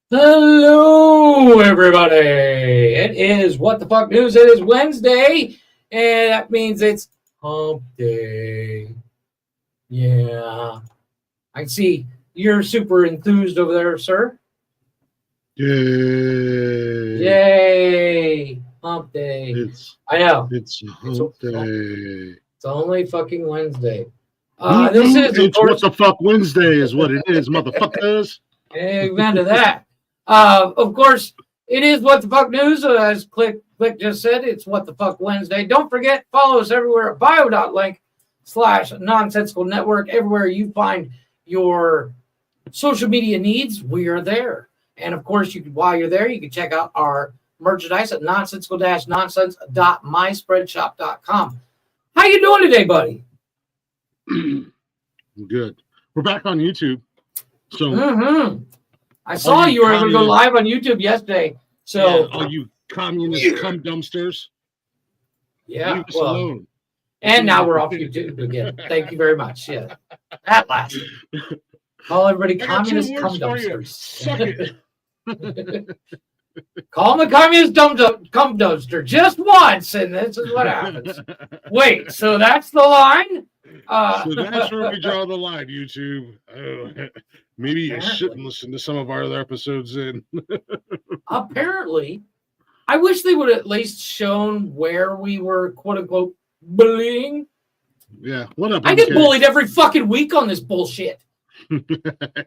Hello, everybody. It is What the Fuck News. It is Wednesday, and that means it's hump day. Yeah. I see you're super enthused over there, sir. Yay. Yay. Hump day. I know. It's hump day. It's only fucking Wednesday. This is, of course, What the Fuck Wednesday is what it is, motherfuckers. Amen to that. Of course, it is What the Fuck News. As Click just said, it's What the Fuck Wednesday. Don't forget, follow us everywhere at bio.link/nonsensical network. Everywhere you find your social media needs, we are there. And of course, while you're there, you can check out our merchandise at nonsensical-nonsense.myspreadshop.com. How you doing today, buddy? Good. We're back on YouTube. So I saw you were able to go live on YouTube yesterday. So yeah, all you communist cum dumpsters. Yeah. Leave us alone. And now we're off YouTube again. Thank you very much. Yeah. At last. Call everybody communist cum dumpsters. Suck it. Call them a communist cum dumpster just once, and this is what happens. Wait, so that's the line? So that's where we draw the line, YouTube. Maybe you shouldn't listen to some of our other episodes then. Apparently. I wish they would have at least shown where we were, quote unquote, bullying. Yeah. What up? I get bullied every fucking week on this bullshit.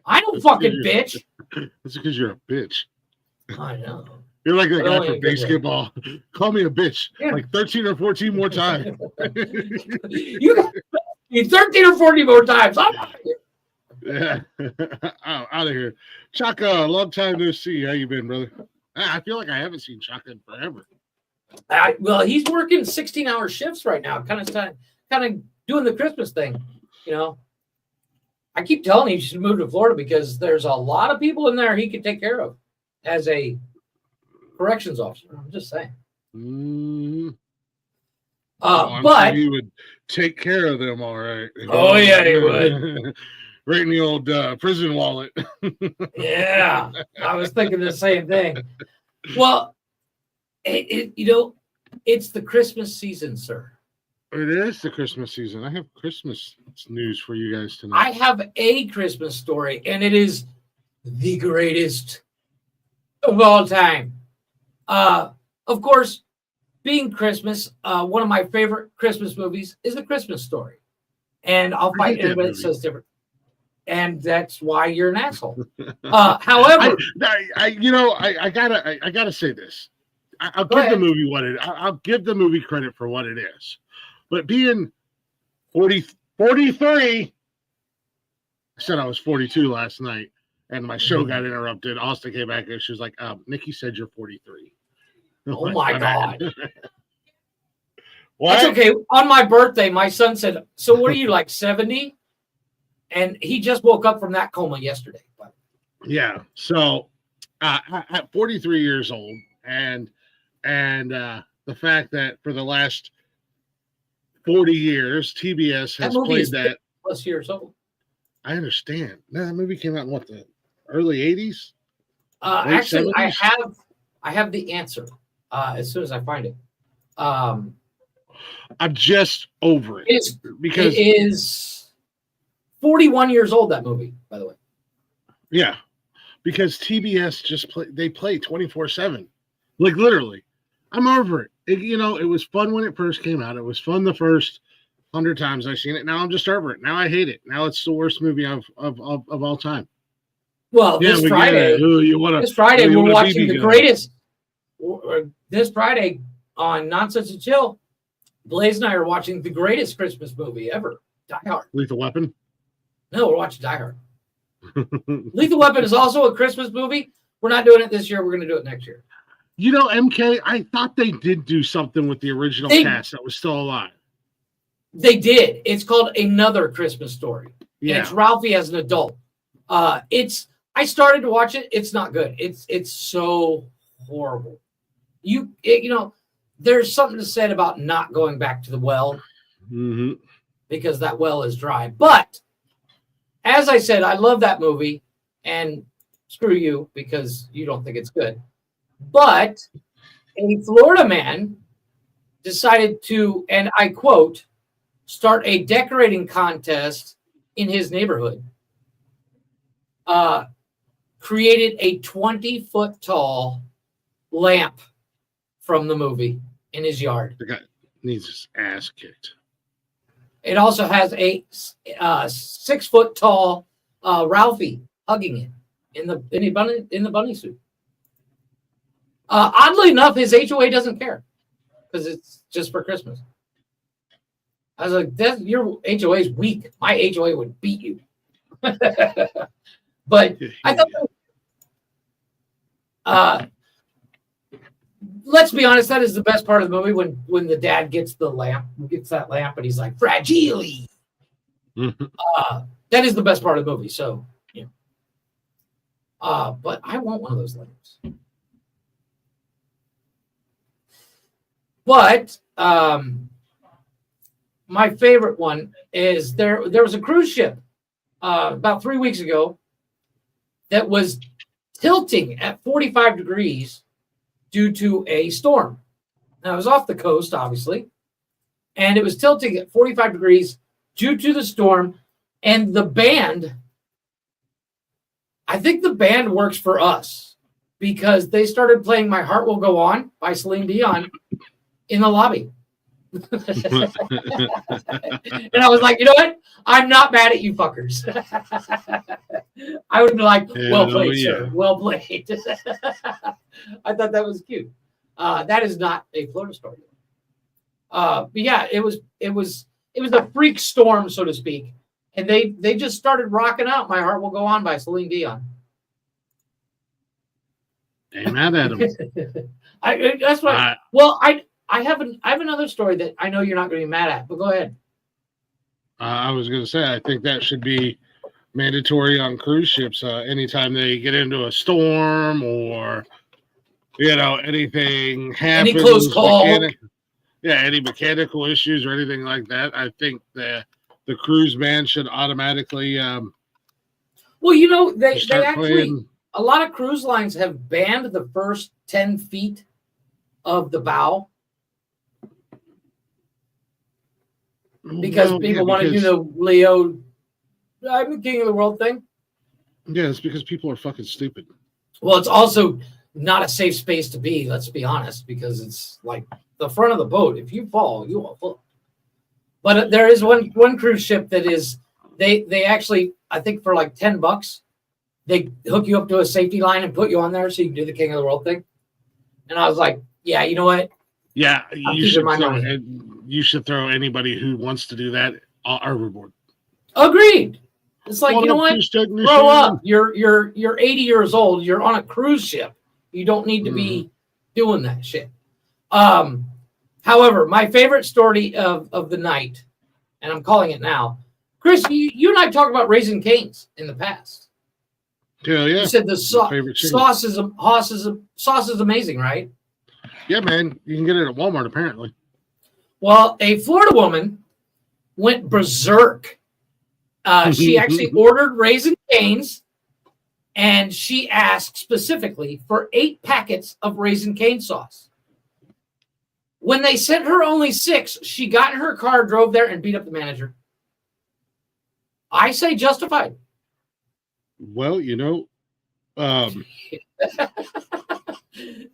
I don't fucking bitch. That's because you're a bitch. I know. You're like that guy from basketball. Call me a bitch like 13 or 14 more times. You got me 13 or 14 more times. I'm out of here. Yeah. Out of here. Chaka, long time no see. How you been, brother? I feel like I haven't seen Chaka in forever. Well, he's working 16-hour shifts right now, kind of doing the Christmas thing. You know, I keep telling him he should move to Florida because there's a lot of people in there he could take care of as a corrections officer. I'm just saying. Mm. But sure he would take care of them, all right. Oh yeah, he would. Right in the old prison wallet. Yeah, I was thinking the same thing. Well, it's the Christmas season, sir. It is the Christmas season. I have Christmas news for you guys tonight. I have a Christmas story, and it is the greatest of all time. Of course, being Christmas, one of my favorite Christmas movies is A Christmas Story. And I'll fight anybody that says different. And that's why you're an asshole. However, I gotta say this. I'll give the movie I'll give the movie credit for what it is. But being 43, I said I was 42 last night, and my show got interrupted. Austin came back and she was like, Nikki said you're 43. Oh my God. What? That's okay. On my birthday, my son said, so what are you, like 70? And he just woke up from that coma yesterday. Yeah. So at 43 years old, and the fact that for the last 40 years, TBS has played that. Plus years old. I understand. No, that movie came out in what, the early 80s? Actually, 70s? I have the answer as soon as I find it. I'm just over it. It is 41 years old, that movie, by the way. Yeah, because TBS they play 24/7. Like, literally. I'm over it. It was fun when it first came out. It was fun the first 100 times I've seen it. Now I'm just over it. Now I hate it. Now it's the worst movie of all time. Well, this Friday we're watching the greatest. This Friday on Nonsense and Chill, Blaze and I are watching the greatest Christmas movie ever, Die Hard. Lethal Weapon? No, we're watching Die Hard. Lethal Weapon is also a Christmas movie. We're not doing it this year. We're going to do it next year. MK, I thought they did do something with the original cast that was still alive. They did. It's called Another Christmas Story. Yeah. And it's Ralphie as an adult. I started to watch it. It's not good. It's so horrible. There's something to say about not going back to the well because that well is dry. But as I said, I love that movie, and screw you because you don't think it's good. But a Florida man decided to, and I quote, start a decorating contest in his neighborhood. Created a 20-foot tall lamp from the movie in his yard. The guy needs his ass kicked. It also has a 6-foot tall Ralphie hugging it in the bunny suit. Oddly enough, his HOA doesn't care because it's just for Christmas. I was like, your HOA is weak. My HOA would beat you. But I thought, let's be honest, that is the best part of the movie when the dad gets that lamp, and he's like, fragile. That is the best part of the movie. So, yeah. But I want one of those lamps. But my favorite one is there was a cruise ship about 3 weeks ago that was tilting at 45 degrees due to a storm. Now, it was off the coast, obviously, and it was tilting at 45 degrees due to the storm. And the band, I think the band works for us because they started playing My Heart Will Go On by Celine Dion in the lobby. And I was like, you know what? I'm not mad at you fuckers. I would be like, well played, sir. Well played. I thought that was cute. That is not a Florida story. But yeah, it was a freak storm, so to speak. and they just started rocking out "My Heart Will Go On" by Celine Dion. Ain't mad at him. That's what. Well, I have another story that I know you're not going to be mad at, but go ahead. I was going to say, I think that should be mandatory on cruise ships. Anytime they get into a storm or, anything happens. Any close call. Any mechanical issues or anything like that. I think the cruise man should automatically. Well, they actually, playing. A lot of cruise lines have banned the first 10 feet of the bow. Because people want to do the Leo, I'm the king of the world thing. Yeah, it's because people are fucking stupid. Well, it's also not a safe space to be, let's be honest, because it's like the front of the boat. If you fall, you will fall. But there is one cruise ship that is, they actually, I think for like $10, they hook you up to a safety line and put you on there so you can do the king of the world thing. And I was like, yeah, you know what? Yeah, you should throw anybody who wants to do that overboard. Agreed. It's like, you know what? Grow up. You're 80 years old. You're on a cruise ship. You don't need to be doing that shit. However, my favorite story of the night, and I'm calling it now, Chris, you and I talked about Raising Cane's in the past. Yeah. You said the sauce is amazing, right? Yeah, man. You can get it at Walmart, apparently. Well, a Florida woman went berserk. She actually ordered Raising Cane's, and she asked specifically for 8 packets of Raising Cane sauce. When they sent her only 6, she got in her car, drove there, and beat up the manager. I say justified. Well,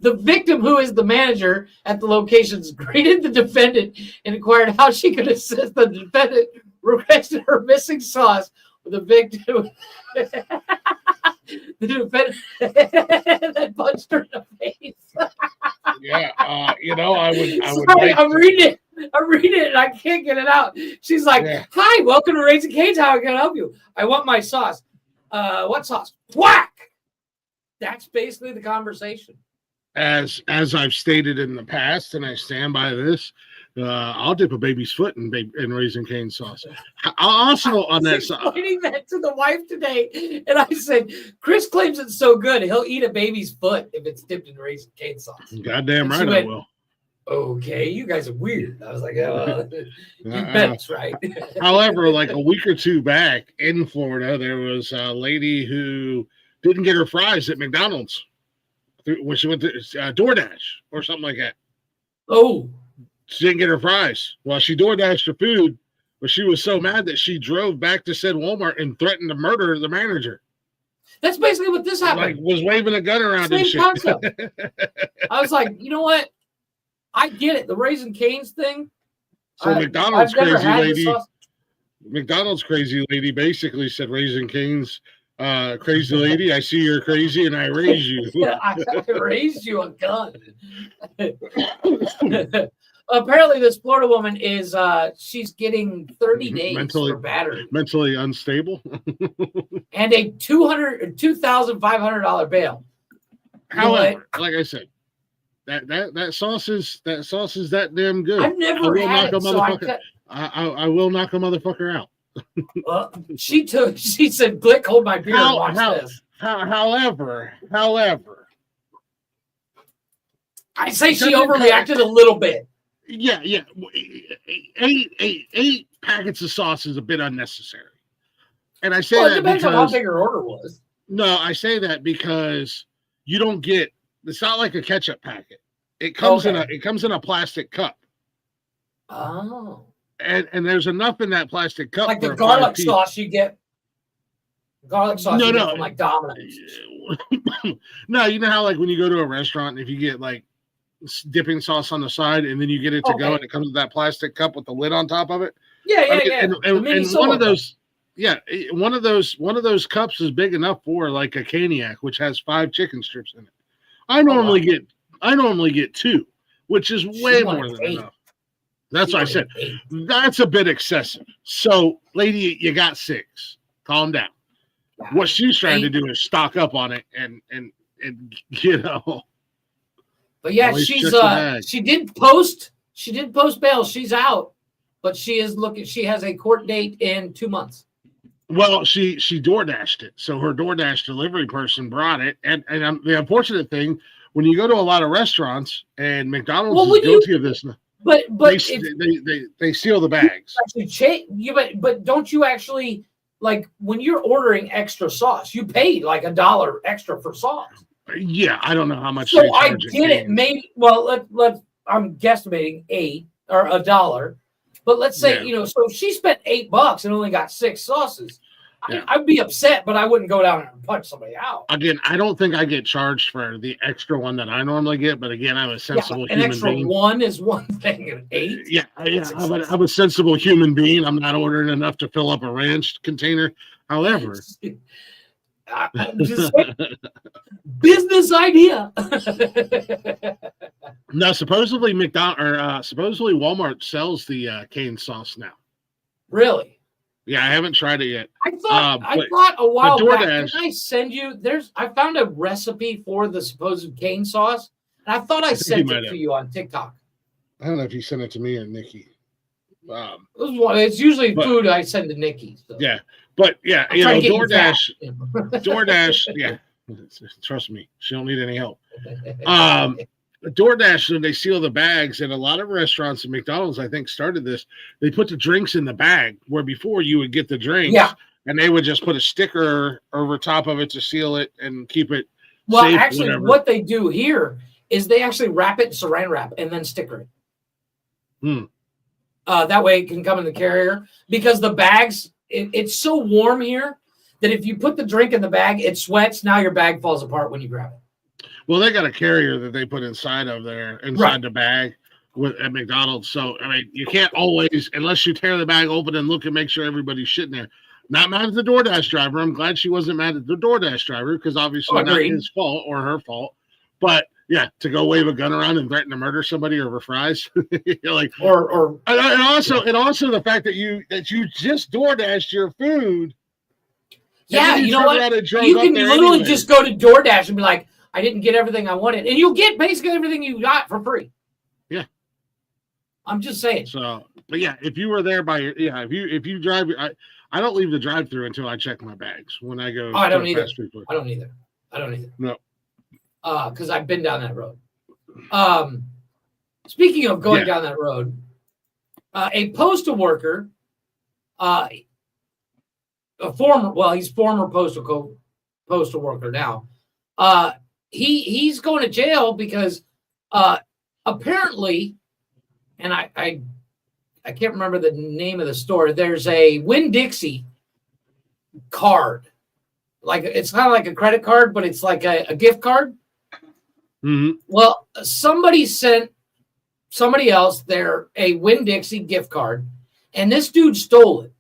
the victim, who is the manager at the locations, greeted the defendant and inquired how she could assist. The defendant requested her missing sauce with the victim. The defendant that punched her in the face. Yeah, I would. Sorry, I'm reading it and I can't get it out. She's like, "Hi, welcome to Raising Cane's. How can I help you? I want my sauce. What sauce? Whack!" That's basically the conversation. As I've stated in the past, and I stand by this, I'll dip a baby's foot in Raising Cane sauce. I'll also on that side. Explaining that to the wife today, and I said, Chris claims it's so good he'll eat a baby's foot if it's dipped in Raising Cane sauce. Goddamn right, I will. Okay, you guys are weird. I was like, oh, you bet it's right. However, like a week or two back in Florida, there was a lady who didn't get her fries at McDonald's when she went to DoorDash or something like that. Oh. She didn't get her fries. Well, she DoorDashed her food, but she was so mad that she drove back to said Walmart and threatened to murder the manager. That's basically what this happened. Like, was waving a gun around and shit. Concept. I was like, you know what? I get it. The Raising Cane's thing. So McDonald's crazy lady basically said, Raising Cane's crazy lady, I see you're crazy and I raise you. I raised you a gun. Apparently this Florida woman is she's getting 30 days for battery. Mentally unstable. And a $2,500 bail. However, like I said, that sauce is that damn good. I've never had it, I will knock a motherfucker out. She said, Glick, hold my beer and watch this. However, I say she overreacted a little bit. Yeah. 8 packets of sauce is a bit unnecessary. And I say that it depends on how big her order was. No, I say that because you don't get, it's not like a ketchup packet. It comes in a plastic cup. Oh. And there's enough in that plastic cup. Like the garlic sauce you get. Garlic sauce no. From like Domino's. No, you know how like when you go to a restaurant, if you get like dipping sauce on the side and then you get it to go and it comes with that plastic cup with the lid on top of it. Yeah. And one of those, one of those cups is big enough for like a caniac, which has 5 chicken strips in it. I normally get 2, which is way more than enough. That's what I said. 8. That's a bit excessive. So, lady, you got 6. Calm down. Yeah. What she's trying 8. to do is stock up on it and you know. But yeah, always she's check the bag. she did post bail. She's out, but she is looking. She has a court date in 2 months. Well, she DoorDashed it, so her DoorDash delivery person brought it, and the unfortunate thing, when you go to a lot of restaurants, and McDonald's is guilty of this, but they seal the bags. But don't you actually, like, when you're ordering extra sauce, you pay like $1 extra for sauce? Yeah, I don't know how much. So I get it. Maybe, well, let's I'm guesstimating $8 or $1. But let's say, so if she spent $8 and only got 6 sauces, I'd be upset, but I wouldn't go down and punch somebody out. Again, I don't think I get charged for the extra one that I normally get, but again, I'm a sensible human extra being. One is one thing, and 8. Yeah, I'm a sensible human being. I'm not ordering enough to fill up a ranch container. However, I'm just saying, business idea. No, supposedly supposedly Walmart sells the cane sauce now. Really? Yeah, I haven't tried it yet. I thought a while back. Can I send you? I found a recipe for the supposed cane sauce, and I thought I sent it to you on TikTok. I don't know if you sent it to me or Nikki. It's usually food I send to Nikki. So. Yeah, but yeah, DoorDash. Yeah, trust me, she don't need any help. DoorDash, they seal the bags, and a lot of restaurants and McDonald's, I think, started this. They put the drinks in the bag, where before you would get the drinks, and they would just put a sticker over top of it to seal it and keep it safe. Actually, what they do here is they actually wrap it in saran wrap and then sticker it. That way it can come in the carrier, because the bags, it's so warm here that if you put the drink in the bag, it sweats. Now your bag falls apart when you grab it. Well, they got a carrier that they put inside the bag at McDonald's. So, I mean, you can't always, unless you tear the bag open and look and make sure everybody's shitting there. Not mad at the DoorDash driver. I'm glad she wasn't mad at the DoorDash driver, because obviously not his fault or her fault. But yeah, to go wave a gun around and threaten to murder somebody over fries, like, and also the fact that you just DoorDashed your food. Yeah, you know what? You can literally just go to DoorDash and be like, I didn't get everything I wanted, and you'll get basically everything you got for free. Yeah, I'm just saying. So, but yeah, if you were there if you drive, I don't leave the drive-through until I check my bags when I go. I don't either. I don't either. No. Because I've been down that road. Speaking of going down that road, a postal worker, he's former postal worker now. He's going to jail because apparently, and I can't remember the name of the store. There's a Winn-Dixie card, like it's kind of like a credit card, but it's like a gift card. Mm-hmm. Well, somebody sent somebody else a Winn-Dixie gift card, and this dude stole it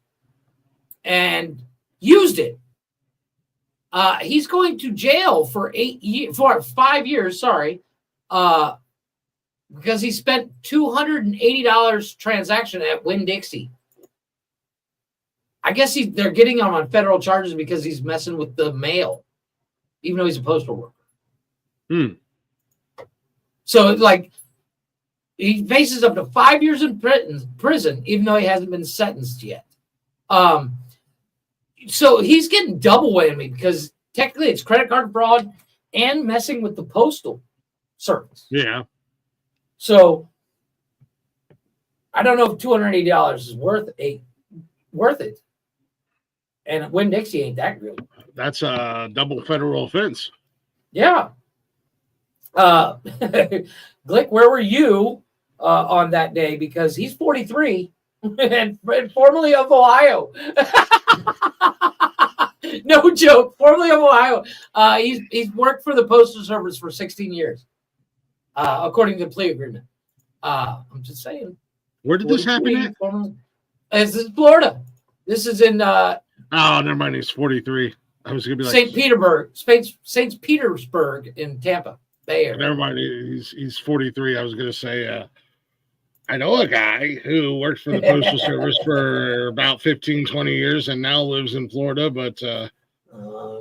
and used it. He's going to jail for 5 years. Sorry, because he spent $280 transaction at Winn-Dixie. I guess they're getting him on federal charges because he's messing with the mail, even though he's a postal worker. So, like, he faces up to 5 years in prison, even though he hasn't been sentenced yet. So he's getting double whammy because technically it's credit card fraud and messing with the postal service. Yeah. So I don't know if $280 is worth it. And Winn-Dixie ain't that good. That's a double federal offense. Yeah. Glick, where were you on that day? Because he's 43 and formerly of Ohio. No joke. Formerly of Ohio. He's worked for the Postal Service for 16 years, according to the plea agreement. I'm just saying. Where did this happen at? This is Florida. This is in. Oh, never mind. He's 43. I was gonna be like St. Petersburg in Tampa Bay Area. Never mind. He's 43. I was gonna say. I know a guy who worked for the Postal Service for about 15, 20 years and now lives in Florida. But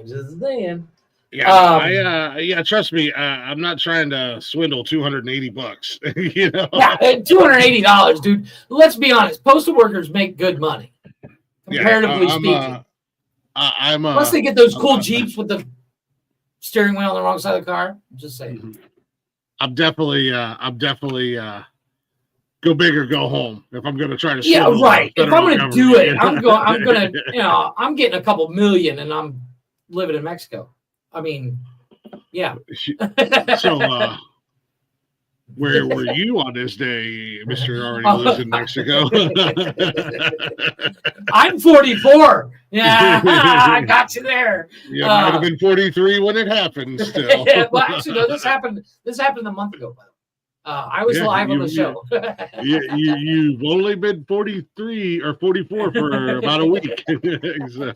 just saying. yeah, trust me, I'm not trying to swindle $280. You know, yeah, $280, dude. Let's be honest. Postal workers make good money, comparatively speaking. Plus, they get those cool Jeeps with the steering wheel on the wrong side of the car. I'm just saying. I'm definitely go big or go home if I'm going to try to. Yeah, right. If I'm going to do it, I'm going to, I'm getting a couple million and I'm living in Mexico. I mean, yeah. So, where were you on this day, Mr. Already lives in Mexico? I'm 44. Yeah, I got you there. Yeah, might have been 43 when it happened. Still, well, actually, no. This happened a month ago. I was live on the show. You've only been 43 or 44 for about a week. So.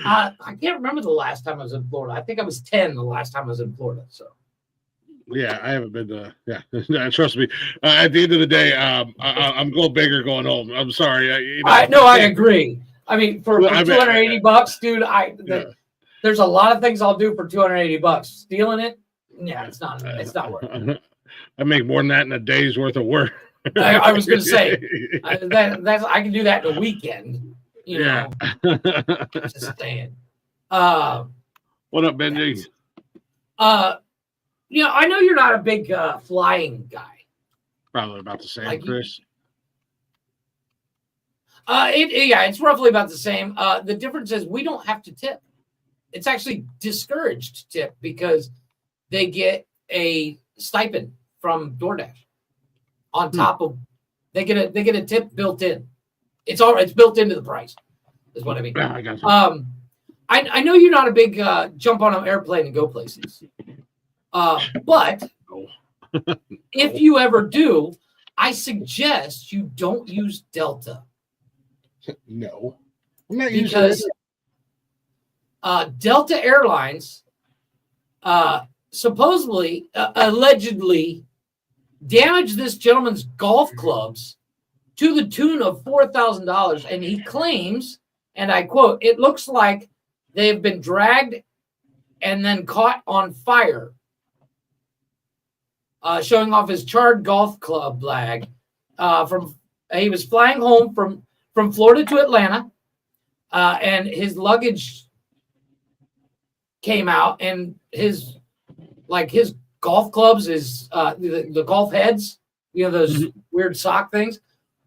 I can't remember the last time I was in Florida. I think I was 10 the last time I was in Florida. So. Yeah, I haven't been. Yeah, trust me. At the end of the day, I'm going big or going home. I'm sorry. I agree. I mean, for $280, dude, there's a lot of things I'll do for $280. Stealing it, yeah, it's not worth it. I make more than that in a day's worth of work. I was going to say I can do that in a weekend. You know, just saying. What up, Benji? I know you're not a big flying guy. Probably about the same, Chris. It's roughly about the same. The difference is we don't have to tip. It's actually discouraged to tip because they get a stipend from DoorDash on top of they get a tip built in. It's built into the price, is what I mean. Yeah, I got you. I know you're not a big jump on an airplane and go places. But if you ever do, I suggest you don't use Delta. No, I'm not because Delta Airlines supposedly, allegedly damaged this gentleman's golf clubs to the tune of $4,000, and he claims, and I quote, "It looks like they've been dragged and then caught on fire." Showing off his charred golf club flag. He was flying home from Florida to Atlanta, and his luggage came out, and his golf clubs, the golf heads, those weird sock things,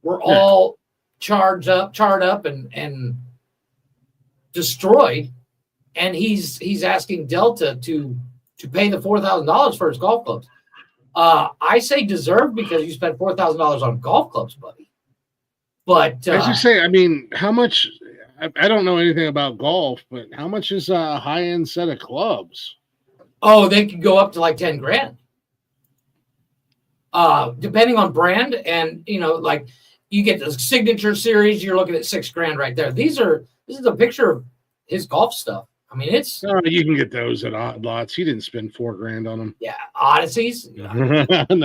were all charred up and destroyed. And he's asking Delta to pay the $4,000 for his golf clubs. I say deserved because you spent $4,000 on golf clubs, buddy. But as you say, I mean, how much? I don't know anything about golf, but how much is a high-end set of clubs? Oh, they could go up to like $10,000. Depending on brand, and like you get the signature series, you're looking at $6,000 right there. This is a picture of his golf stuff. I mean, it's you can get those at Odd Lots. He didn't spend $4,000 on them. Yeah, Odysseys. No,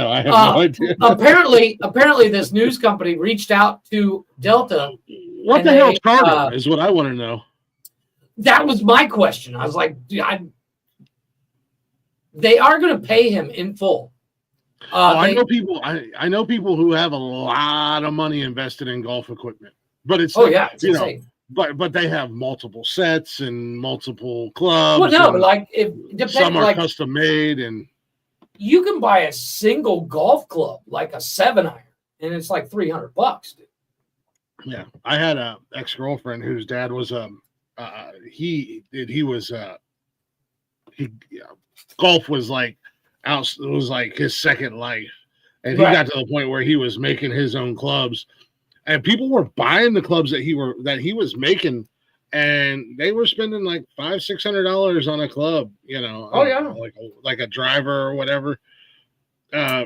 I have no idea. Apparently, this news company reached out to Delta. What the hell charter is what I want to know. That was my question. I was like, they are going to pay him in full. I know people. I know people who have a lot of money invested in golf equipment, but it's it's insane. But they have multiple sets and multiple clubs. Well, no, like some are custom made, and you can buy a single golf club, like a 7-iron, and it's like $300, dude. Yeah, I had a ex-girlfriend whose dad was golf was like it was like his second life, and he got to the point where he was making his own clubs. And people were buying the clubs that he was making, and they were spending like $500-$600 on a club, like a driver or whatever,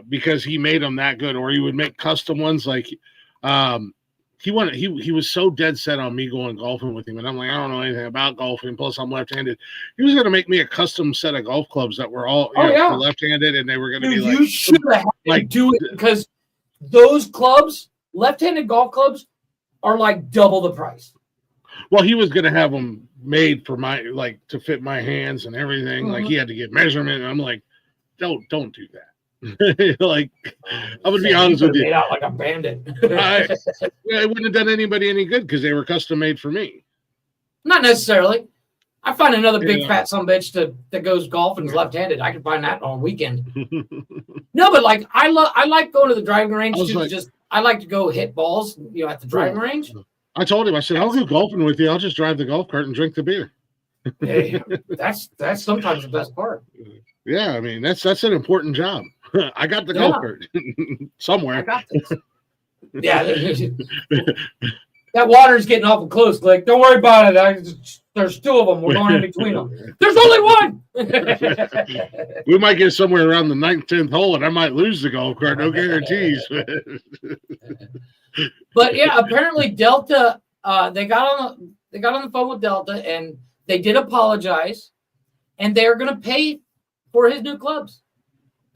because he made them that good. Or he would make custom ones. Like he was so dead set on me going golfing with him, and I'm like, I don't know anything about golfing. Plus, I'm left-handed. He was going to make me a custom set of golf clubs that were all for left-handed, and they were going to be like you should have do it because. those clubs, left-handed golf clubs, are like double the price. Well, he was going to have them made for to fit my hands and everything. Like he had to get measurement. And I'm like, don't do that. Like, I'm going to be honest with you. Made out like a bandit. It wouldn't have done anybody any good because they were custom made for me. Not necessarily. I find another big fat sumbitch that goes golf and is left-handed. I can find that on a weekend. No, but like I like going to the driving range I like to go hit balls, at the driving range. I told him, I said, I'll go golfing with you. I'll just drive the golf cart and drink the beer. Yeah, that's sometimes the best part. Yeah, I mean that's an important job. I got the golf cart somewhere. I got this. Yeah, that water's getting awful close. Like, don't worry about it. There's two of them. We're going in between them. There's only one. We might get somewhere around the 9th, 10th hole, and I might lose the golf cart. No guarantees. But yeah, apparently Delta. They got on the phone with Delta, and they did apologize, and they're going to pay for his new clubs,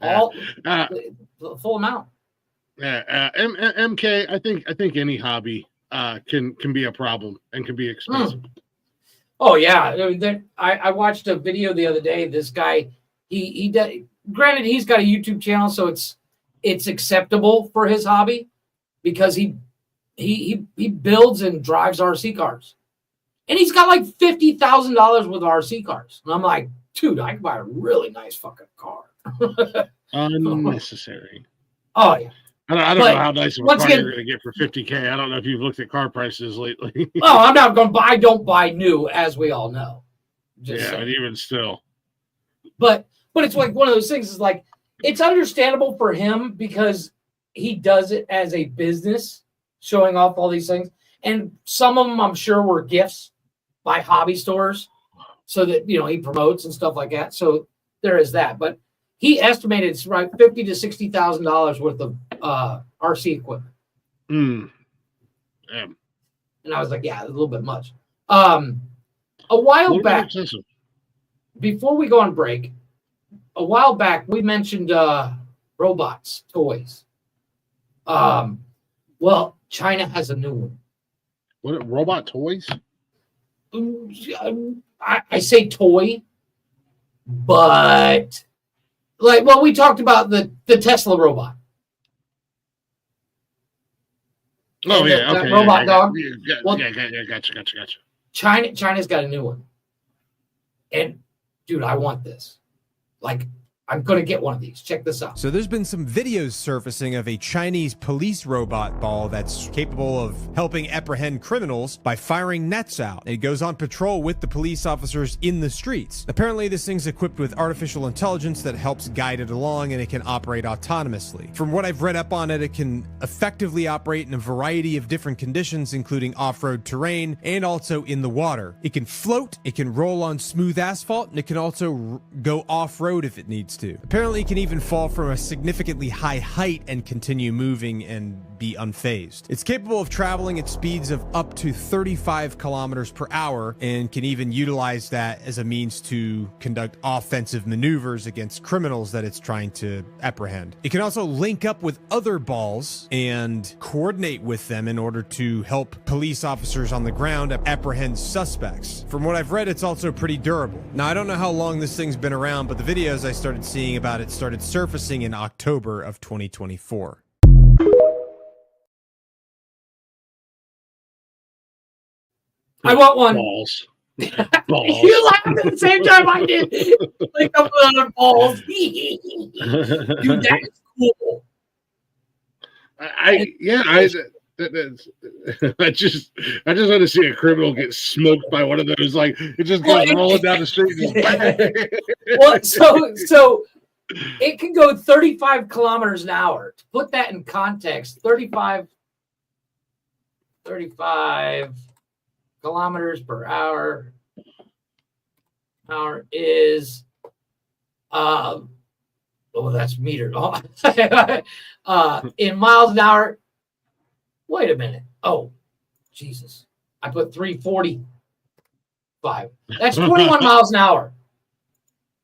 the full amount. Yeah, MK. I think any hobby can be a problem and can be expensive. Oh yeah, I watched a video the other day. This guy, he granted he's got a YouTube channel, so it's acceptable for his hobby because he builds and drives RC cars, and he's got like $50,000 worth of RC cars. And I'm like, dude, I can buy a really nice fucking car. Unnecessary. Oh yeah. I don't know how nice of a car you're going to get for $50K. I don't know if you've looked at car prices lately. Oh, I'm not going to buy. I don't buy new, as we all know. But even still. But it's like one of those things. Is like it's understandable for him because he does it as a business, showing off all these things, and some of them I'm sure were gifts by hobby stores, so that he promotes and stuff like that. So there is that, but. He estimated it's right $50,000 to $60,000 worth of RC equipment. Damn. And I was like, yeah, a little bit much. A while back, before we go on break, a while back we mentioned robots, toys. Well, China has a new one. What robot toys? I say toy, but. We talked about the Tesla robot. Oh, yeah, okay. Robot dog. Gotcha. China's got a new one. And, dude, I want this. I'm going to get one of these. Check this out. So there's been some videos surfacing of a Chinese police robot ball that's capable of helping apprehend criminals by firing nets out. It goes on patrol with the police officers in the streets. Apparently this thing's equipped with artificial intelligence that helps guide it along, and it can operate autonomously. From what I've read up on it, it can effectively operate in a variety of different conditions, including off-road terrain and also in the water. It can float, it can roll on smooth asphalt, and it can also go off-road if it needs to. Apparently it can even fall from a significantly high height and continue moving and be unfazed. It's capable of traveling at speeds of up to 35 kilometers per hour and can even utilize that as a means to conduct offensive maneuvers against criminals that it's trying to apprehend. It can also link up with other balls and coordinate with them in order to help police officers on the ground apprehend suspects. From what I've read, it's also pretty durable. Now, I don't know how long this thing's been around, but the videos I started seeing about it started surfacing in October of 2024. I want one. Balls. You laughed at the same time I did. Like a lot of balls. Dude, that is cool. I just want to see a criminal get smoked by one of those. Like it just goes rolling down the street. Well, so it can go 35 kilometers an hour. To put that in context, 35 kilometers per hour is that's meter. In miles an hour. Wait a minute. Oh, Jesus. I put 345. That's 21 miles an hour.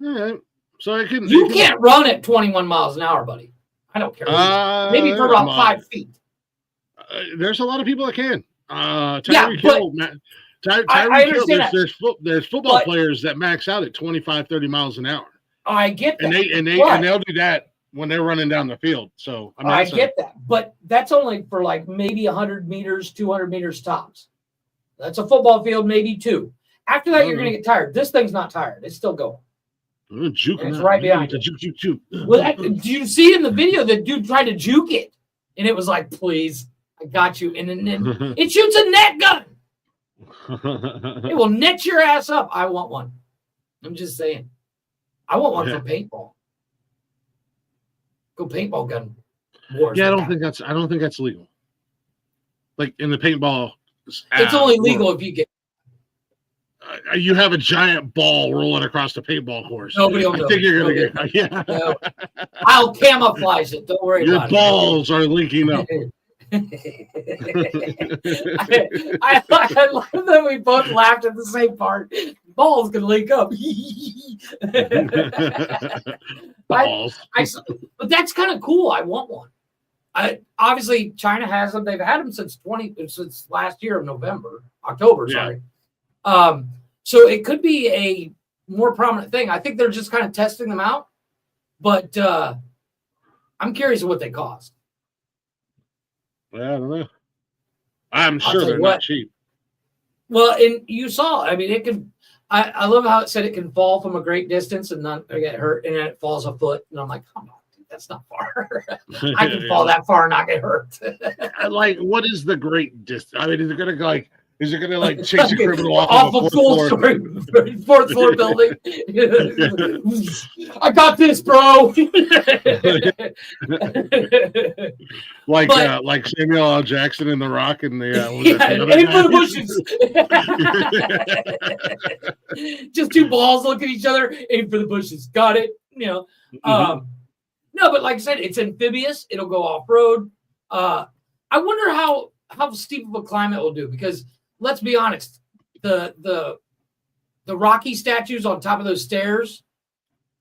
All right. So I couldn't. You can't run at 21 miles an hour, buddy. I don't care. Maybe for about 5 feet. There's a lot of people that can. Tyreek Hill, Tyreek Hill, there's football players that max out at 25, 30 miles an hour. I get that. And they'll do that when they're running down the field. So I get that. But that's only for like maybe 100 meters, 200 meters tops. That's a football field, maybe 2. After that, you're going to get tired. This thing's not tired. It's still going. It's right behind you. Well, did you see in the video that dude tried to juke it? And it was like, please, I got you. And then it shoots a net gun. It will net your ass up. I want one. I'm just saying. I want one for paintball. Go paintball gun wars. Yeah, I don't think that's legal. Like in the paintball. It's only legal if you get. You have a giant ball rolling across the paintball course. Nobody will know. I think you're going to get. Yeah. No. I'll camouflage it. Don't worry about it. Your balls are linking up. I love that we both laughed at the same part. Balls can link up. Balls. But that's kind of cool. I want one. Obviously, China has them. They've had them since last year of October. Sorry. So it could be a more prominent thing. I think they're just kind of testing them out. But I'm curious what they cost. Well, I don't know. I'm sure they're not cheap. Well, and you saw, I mean, it can. I love how it said it can fall from a great distance and not get hurt, and then it falls a foot. And I'm like, come on, dude, that's not far. I can fall that far and not get hurt. Like, what is the great distance? I mean, is it going to like? Is it going to like chase a criminal off of a fourth floor building? I got this, bro. like Samuel L. Jackson in The Rock and the aim for the bushes. Just 2 balls look at each other. Aim for the bushes. Got it. No, but like I said, it's amphibious. It'll go off road. I wonder how steep of a climb it will do because. Let's be honest, the Rocky statues on top of those stairs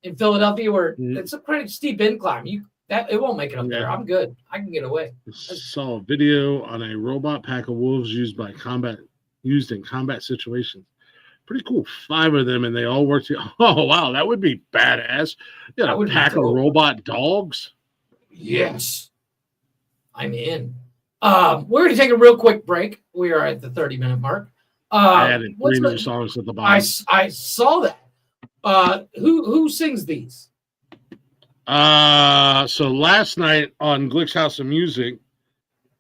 in Philadelphia, where it's a pretty steep incline. It won't make it up there. I'm good. I can get away. I saw a video on a robot pack of wolves used in combat situations. Pretty cool. 5 of them, and they all work together. Oh wow, that would be badass. You got a pack of robot dogs. Yes, I'm in. We're going to take a real quick break. We are at the 30-minute mark. I added 3 new songs at the bottom. I saw that. Who sings these? So last night on Glick's House of Music,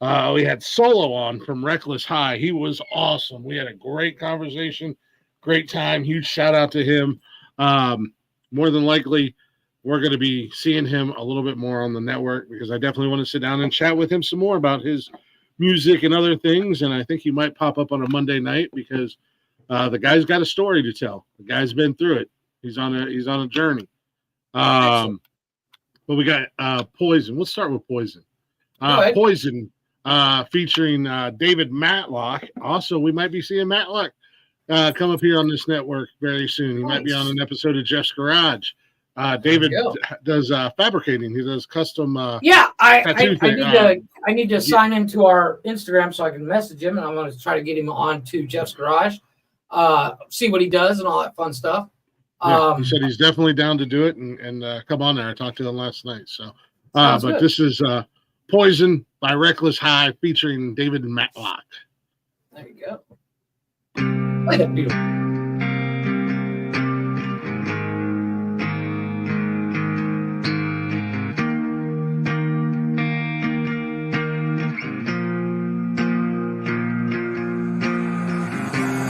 we had Solo on from Reckless High. He was awesome. We had a great conversation, great time. Huge shout out to him. More than likely, we're going to be seeing him a little bit more on the network because I definitely want to sit down and chat with him some more about his music and other things. And I think he might pop up on a Monday night because the guy's got a story to tell. The guy's been through it. He's on a journey. But we got Poison. Let's start with Poison. Poison featuring David Matlock. Also, we might be seeing Matlock come up here on this network very soon. He might be on an episode of Jeff's Garage. David does fabricating. He does custom. I need to sign into our Instagram so I can message him, and I'm going to try to get him on to Jeff's Garage, see what he does and all that fun stuff. He said he's definitely down to do it and come on there. I talked to him last night. So, but this is Poison by Reckless High featuring David Matlock. There you go. Play that beautiful.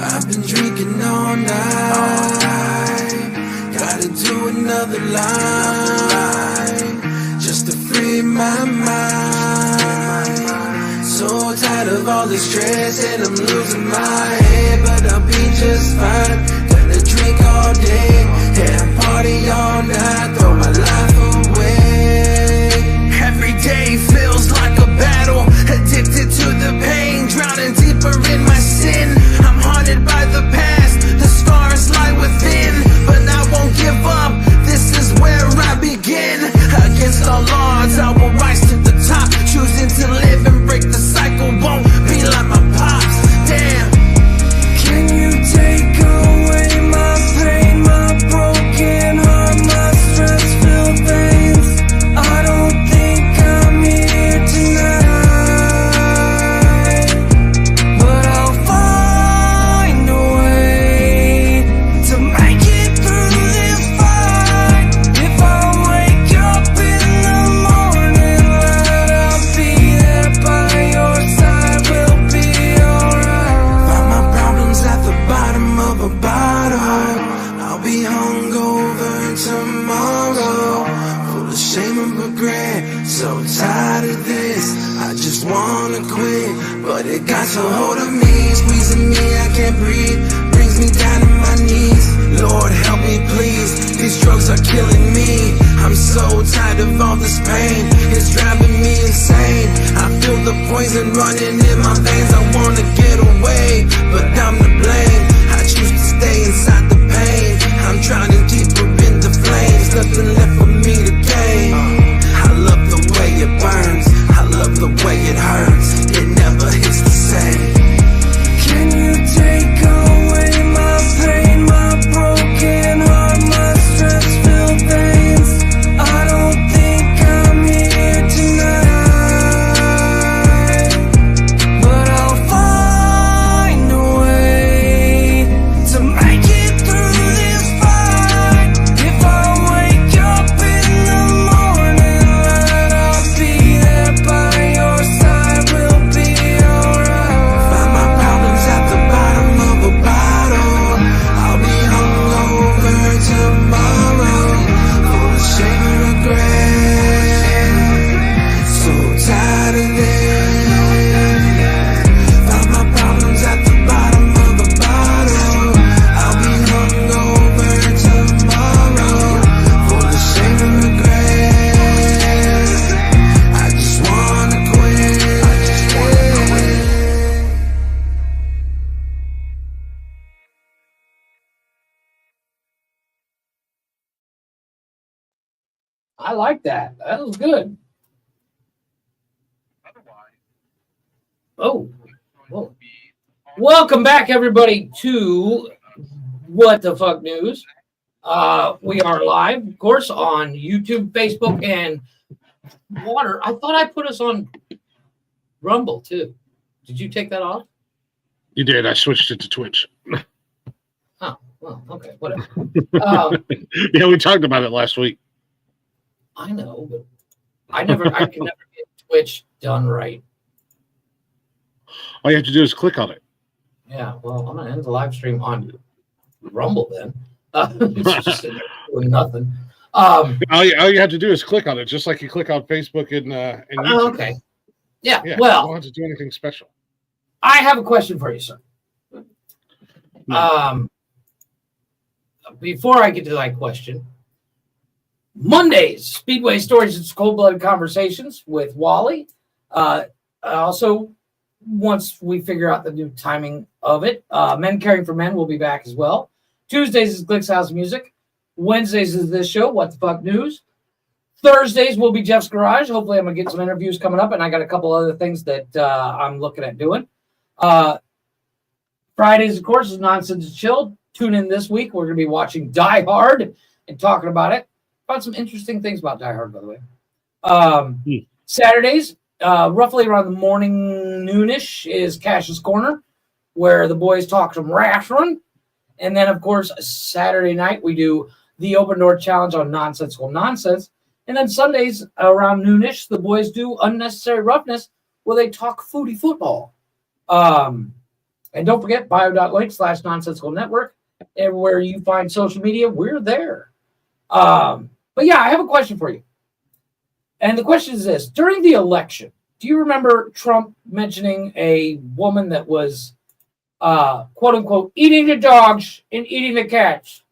I've been drinking all night. Gotta do another line just to free my mind. So tired of all this stress and I'm losing my head, but I'll be just fine. Gonna drink all day and party all night, throw my life away. Every day feels like a battle, addicted to the pain, drowning deeper in my sin. I'm haunted by the past, the scars lie within, but I won't give up, this is where I begin. Against all odds, I will tomorrow, full of shame and regret. So tired of this, I just wanna quit, but it got a hold of me, squeezing me, I can't breathe, brings me down to my knees. Lord help me please, these drugs are killing me. I'm so tired of all this pain, it's driving me insane. I feel the poison running in my veins, I wanna get away, but I'm to blame. I choose to stay inside the pain, I'm drowning deeper in the flames, nothing left for me to gain. I love the way it burns, I love the way it hurts, it never hits the same. Can you take away my pain, my broken heart, my stress-filled veins? I don't think I'm here tonight, but I'll find a way to make it through this fight. If I wake up in the morning light, I'll be there by your side, we'll be alright. Find my problems at the bottom of a bottle, I'll be hungover tomorrow, full of shame and regret. So tired of this. Find my problems at the bottom of a bottle, I'll be hungover tomorrow, full of shame and regret. I just wanna quit. I like that. That was good. Oh, whoa. Welcome back, everybody, to What the Fuck News. We are live, of course, on YouTube, Facebook, and Water. I thought I put us on Rumble, too. Did you take that off? You did. I switched it to Twitch. Oh, well, okay, whatever. Yeah, we talked about it last week. I know, but I can never get Twitch done right. All you have to do is click on it. Yeah, well, I'm gonna end the live stream on Rumble then. It's just sitting there doing nothing. All you have to do is click on it, just like you click on Facebook and YouTube. Okay. Yeah, Yeah, you well, don't have to do anything special. I have a question for you, sir. Before I get to that question, Mondays, Speedway Stories and Cold-Blooded Conversations with Wally. Also, once we figure out the new timing of it, Men Caring for Men will be back as well. Tuesdays is Glick's House Music. Wednesdays is this show, What the Fuck News. Thursdays will be Jeff's Garage. Hopefully, I'm going to get some interviews coming up, and I got a couple other things that I'm looking at doing. Fridays, of course, is Nonsense and Chill. Tune in this week. We're going to be watching Die Hard and talking about it. Found some interesting things about Die Hard, by the way. Saturdays, roughly around the morning noonish, is Cash's Corner, where the boys talk some wrestling. And then, of course, Saturday night, we do the Open Door Challenge on Nonsensical Nonsense. And then Sundays, around noonish, the boys do Unnecessary Roughness, where they talk foodie football. And don't forget, bio.link/nonsensical network. Everywhere you find social media, we're there. But yeah, I have a question for you. And the question is this. During the election, do you remember Trump mentioning a woman that was, quote unquote, eating the dogs and eating the cats?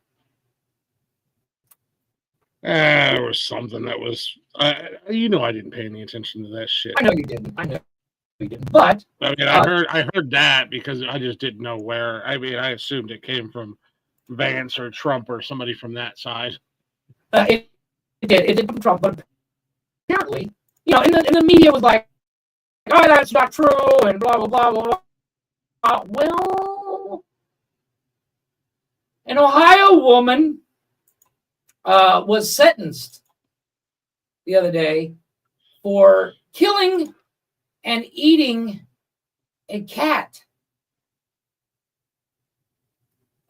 There was something that was, I didn't pay any attention to that shit. I know you didn't. But I mean, I heard that because I just didn't know where. I mean, I assumed it came from Vance or Trump or somebody from that side. It did come from Trump, but apparently, in the media was like, oh, that's not true, and blah, blah, blah, blah, blah. Well, an Ohio woman was sentenced the other day for killing and eating a cat.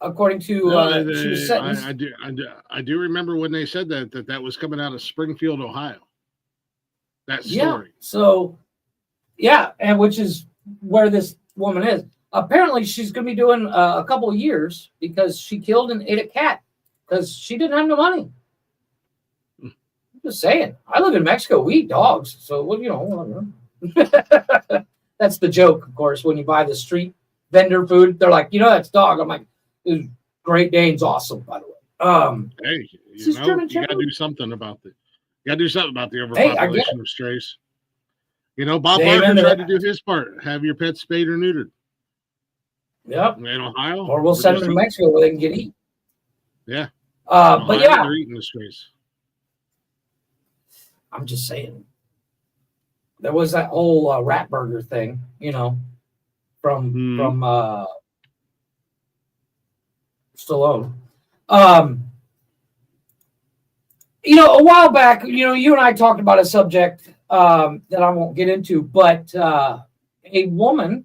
According to she was sentenced. I do remember when they said that was coming out of Springfield, Ohio. That story. Yeah. So, yeah, and which is where this woman is. Apparently, she's going to be doing a couple of years because she killed and ate a cat because she didn't have no money. just saying. I live in Mexico. We eat dogs. So, well, you know. That's the joke, of course, when you buy the street vendor food. They're like, that's dog. I'm like, Great Dane's awesome, by the way. Hey, you gotta do something about the overpopulation of strays. Bob Barker tried to do his part. Have your pets spayed or neutered. Yep. In Ohio. Or we'll send them to Mexico where they can get eat. Yeah. But yeah. They're eating the strays. I'm just saying. There was that whole rat burger thing, from Stallone. A while back, you and I talked about a subject that I won't get into, but a woman, and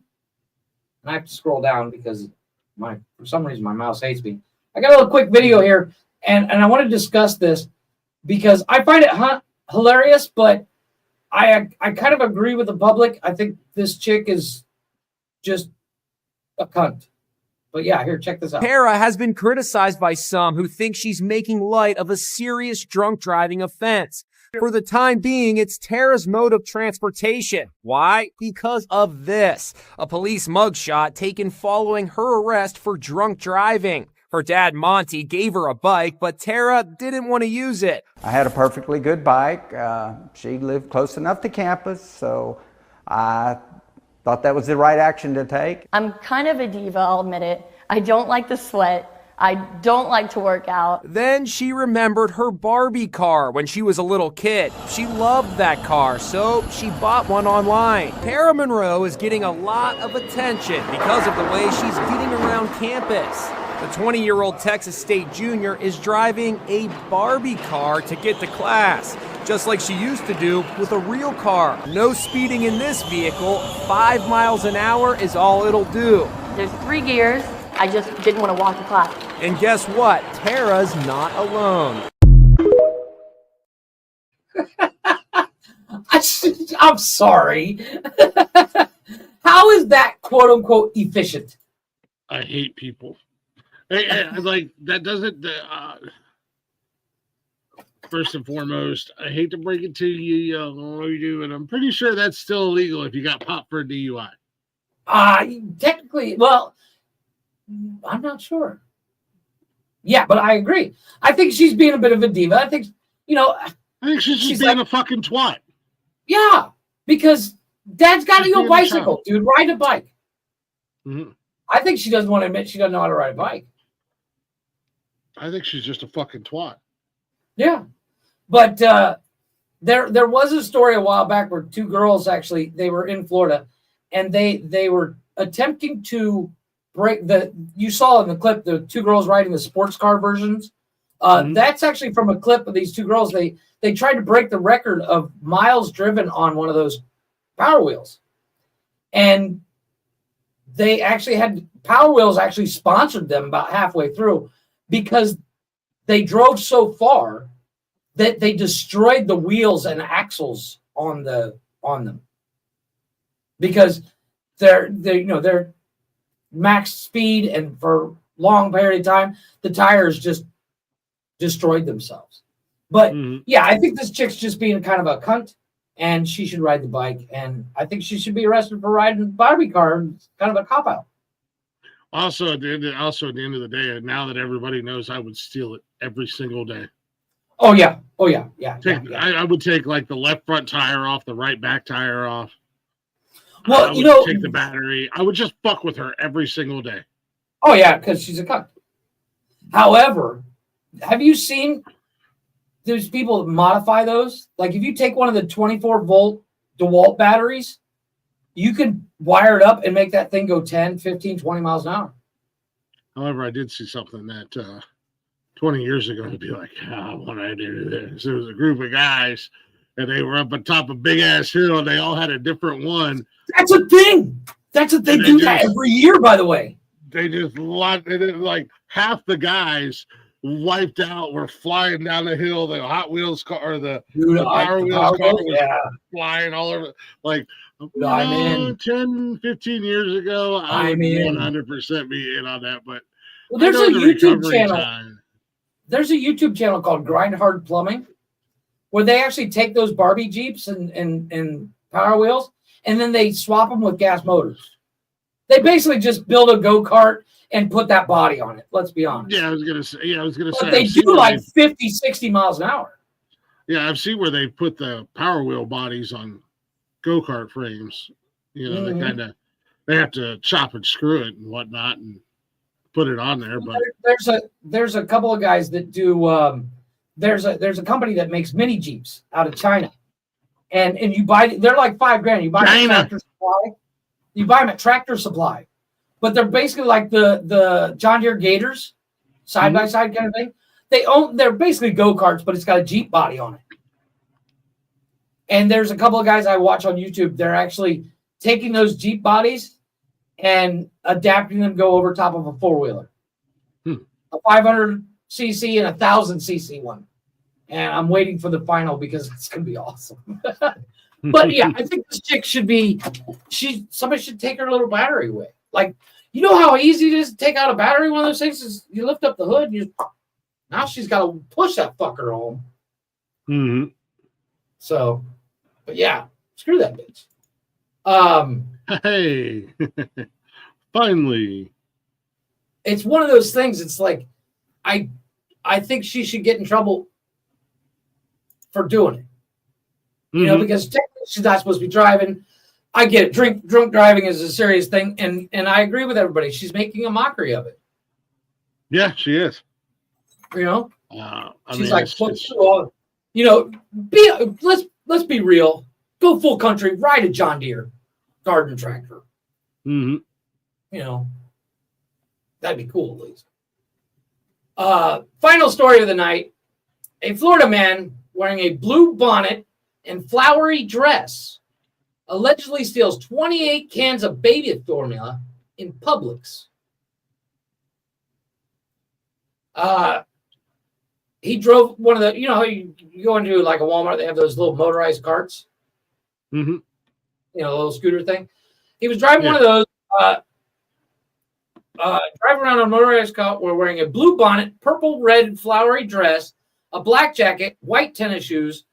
I have to scroll down because for some reason my mouse hates me. I got a little quick video here, and I want to discuss this because I find it hilarious, but I kind of agree with the public. I think this chick is just a cunt. But yeah, here, check this out. Tara has been criticized by some who think she's making light of a serious drunk driving offense. For the time being, it's Tara's mode of transportation. Why? Because of this. A police mugshot taken following her arrest for drunk driving. Her dad, Monty, gave her a bike, but Tara didn't want to use it. I had a perfectly good bike. She lived close enough to campus, so I thought that was the right action to take. I'm kind of a diva, I'll admit it. I don't like to sweat. I don't like to work out. Then she remembered her Barbie car when she was a little kid. She loved that car, so she bought one online. Tara Monroe is getting a lot of attention because of the way she's getting around campus. The 20-year-old Texas State junior is driving a Barbie car to get to class, just like she used to do with a real car. No speeding in this vehicle. 5 miles an hour is all it'll do. There's 3 gears. I just didn't want to walk to class. And guess what? Tara's not alone. I'm sorry. How is that quote unquote efficient? I hate people. Like that doesn't. First and foremost, I hate to break it to you, and I'm pretty sure that's still illegal if you got popped for a DUI. Technically, well, I'm not sure. Yeah, but I agree. I think she's being a bit of a diva. I think, I think she's just being a fucking twat. Yeah, because Dad's got a bicycle, dude. Ride a bike. Mm-hmm. I think she doesn't want to admit she doesn't know how to ride a bike. I think she's just a fucking twat. Yeah, but there was a story a while back where 2 girls actually, they were in Florida, and they were attempting to break you saw in the clip the 2 girls riding the sports car versions. That's actually from a clip of these 2 girls. They tried to break the record of miles driven on one of those Power Wheels, and they actually had Power Wheels actually sponsored them about halfway through because they drove so far that they destroyed the wheels and axles on them because they're max speed, and for long period of time the tires just destroyed themselves. But yeah, I think this chick's just being kind of a cunt, and she should ride the bike, and I think she should be arrested for riding a Barbie car. It's kind of a cop-out. Also, at the end of the day, now that everybody knows, I would steal it every single day. Oh yeah. I would take like the left front tire off, the right back tire off. Well, take the battery. I would just fuck with her every single day. Oh yeah, because she's a cunt. However, have you seen there's people that modify those? Like if you take one of the 24-volt DeWalt batteries, you can wire it up and make that thing go 10, 15, 20 miles an hour. However, I did see something that 20 years ago to be like, what do I do to this? There was a group of guys, and they were up on top of a big-ass hill, and they all had a different one. That's a thing. They do that every year, by the way. They just like half the guys wiped out, were flying down the hill. The Hot Wheels car, or the Power Wheels car was flying all over. Like, 10, 15 years ago, I would 100% be in on that. But there's a YouTube channel. There's a YouTube channel called Grind Hard Plumbing, where they actually take those Barbie Jeeps and Power Wheels, and then they swap them with gas motors. They basically just build a go-kart and put that body on it. Let's be honest. Yeah, I was gonna say. But they do like 50, 60 miles an hour. Yeah, I've seen where they put the Power Wheel bodies on go-kart frames. You know, they have to chop and screw it and whatnot and put it on there. But there's a couple of guys that do. There's a company that makes mini Jeeps out of China, and you buy, they're like $5,000. You buy them at Tractor Supply. You buy them at Tractor Supply, but they're basically like the John Deere Gators, side by side kind of thing. They're basically go-karts, but it's got a Jeep body on it. And there's a couple of guys I watch on YouTube. They're actually taking those Jeep bodies and adapting them to go over top of a four-wheeler, a 500cc and a 1000cc one. And I'm waiting for the final because it's going to be awesome. But yeah, I think this chick somebody should take her little battery away. Like, you know how easy it is to take out a battery? One of those things is you lift up the hood, and now she's got to push that fucker home. Mm-hmm. So, but yeah, screw that bitch. Hey, finally. It's one of those things. It's like, I think she should get in trouble for doing it. You know, because technically she's not supposed to be driving. I get it. Drunk driving is a serious thing, and I agree with everybody. She's making a mockery of it. Yeah, she is. You know, mean, she's like, you know, let's be real. Go full country, ride a John Deere garden tractor. Mm-hmm. You know, that'd be cool at least. Final story of the night: a Florida man wearing a blue bonnet and flowery dress allegedly steals 28 cans of baby formula in Publix. He drove one of the, you know, you go into like a Walmart, they have those little motorized carts. Mm-hmm. You know, a little scooter thing. He was driving one of those, driving around on a motorized cart wearing a blue bonnet, purple, red, flowery dress, a black jacket, white tennis shoes,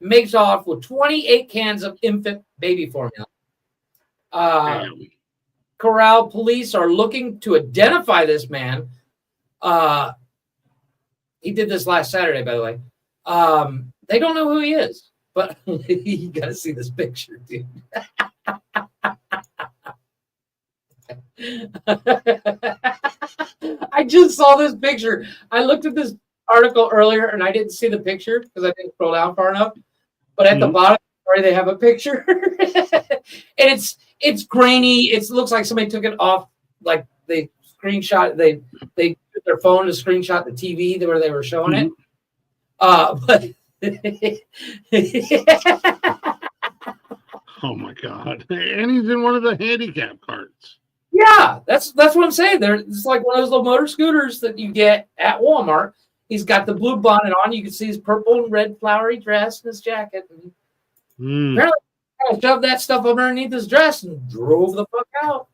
makes off with 28 cans of infant baby formula. Corral police are looking to identify this man. He did this last Saturday, by the way. They don't know who he is, but you got to see this picture, dude. I just saw this picture. I looked at this article earlier and I didn't see the picture because I didn't scroll down far enough. But at the bottom, they have a picture, and it's grainy. It looks like somebody took it off, like they screenshot. They took their phone to screenshot the TV where they were showing it. But oh my god! And he's in one of the handicap carts. Yeah, that's what I'm saying. It's like one of those little motor scooters that you get at Walmart. He's got the blue bonnet on. You can see his purple and red flowery dress and his jacket. And apparently, I shoved that stuff underneath his dress and drove the fuck out.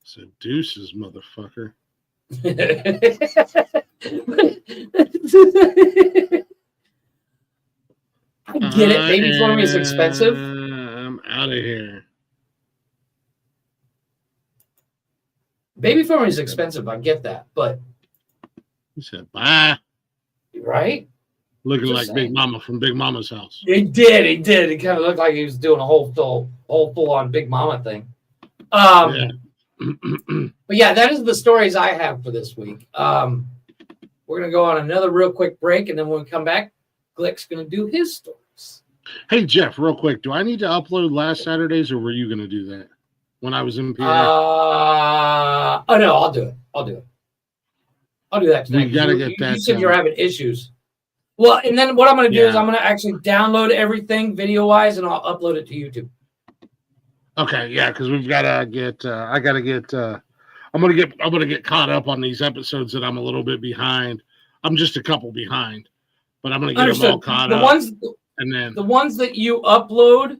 Seduces, motherfucker. I get it. Baby formula is expensive. I'm out of here. Baby formula is expensive. I get that, but he said, "Bye." Right? Looking just like saying. Big Mama from Big Mama's house. He did. He kind of looked like he was doing a whole full-on Big Mama thing. Yeah. But yeah, that is the stories I have for this week. We're gonna go on another real quick break, and then when we come back, Glick's gonna do his stories. Hey Jeff, real quick, do I need to upload last Saturdays, or were you gonna do that when I was in PA? Oh no, I'll do it. I'll do that tonight. We gotta get that. You said you're having issues. Well, and then what I'm going to do is I'm going to actually download everything video-wise, and I'll upload it to YouTube. Okay, yeah, because we've got to get. I'm going to get caught up on these episodes that I'm a little bit behind. I'm just a couple behind, but I'm going to get them all caught up. And then the ones that you upload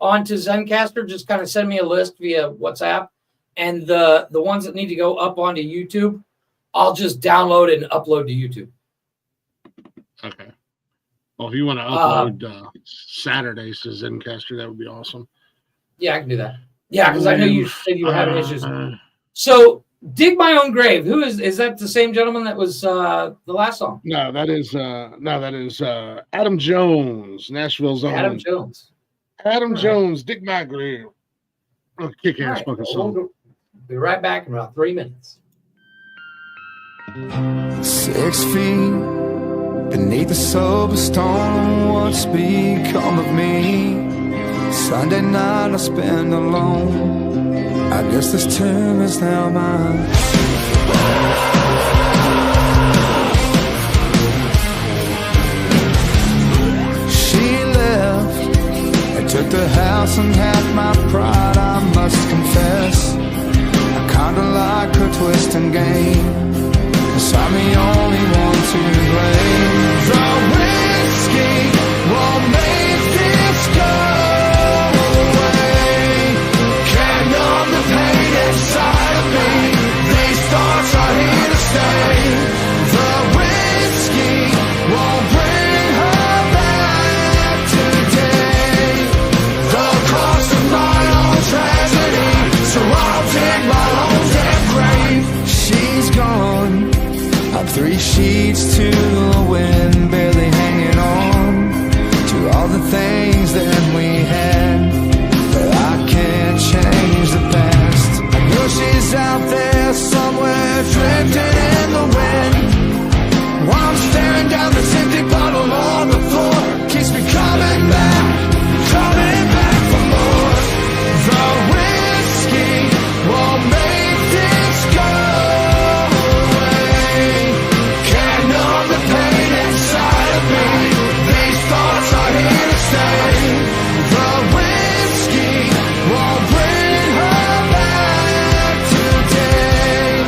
onto Zencaster, just kind of send me a list via WhatsApp, and the ones that need to go up onto YouTube, I'll just download and upload to YouTube. Okay. Well, if you want to upload Saturdays to Zencaster, that would be awesome. Yeah, I can do that. Yeah, because I know you said you were having issues. So, Dig My Own Grave. Who is that? The same gentleman that was the last song? No, that is Adam Jones, Nashville's own. Adam Jones. Adam Jones, Dig My Grave. Oh, kick ass fucking song. We'll be right back in about 3 minutes. 6 feet beneath the sober stone, what's become of me? Sunday night I spend alone. I guess this tomb is now mine. She left and took the house and half my pride, I must confess. I kinda like her twist and game, 'cause I'm the only one to blame. The whiskey won't make this go away. Can't numb the pain inside of me. These thoughts are here to stay. The whiskey won't bring her back today. The cost of my own tragedy, so I'll dig my own damn grave. She's gone. I'm 3 sheets to the wind, barely hanging on to all the things that we had, but I can't change the past. I know she's out there somewhere, drifting in the wind, while I'm staring down this empty bottle on the floor. Keeps me coming back for more. The whiskey won't make this go. These thoughts are here to stay. The whiskey won't bring her back today.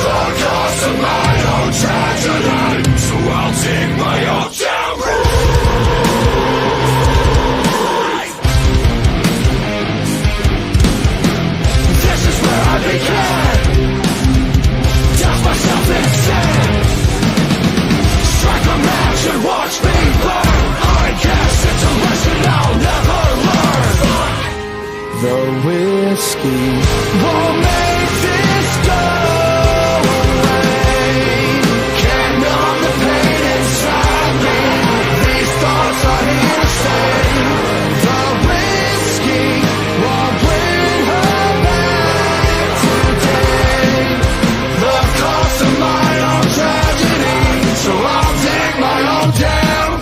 The cost of my own tragedy, so I'll take my own down. This is where I began. Douse myself in sand. Strike a match and watch me burn. I guess it's a lesson I'll never learn. The whiskey won't make this go away. Can't numb the pain inside me. These thoughts are here to stay. The whiskey won't bring her back today. The cost of my own tragedy, so I'll dig my own down.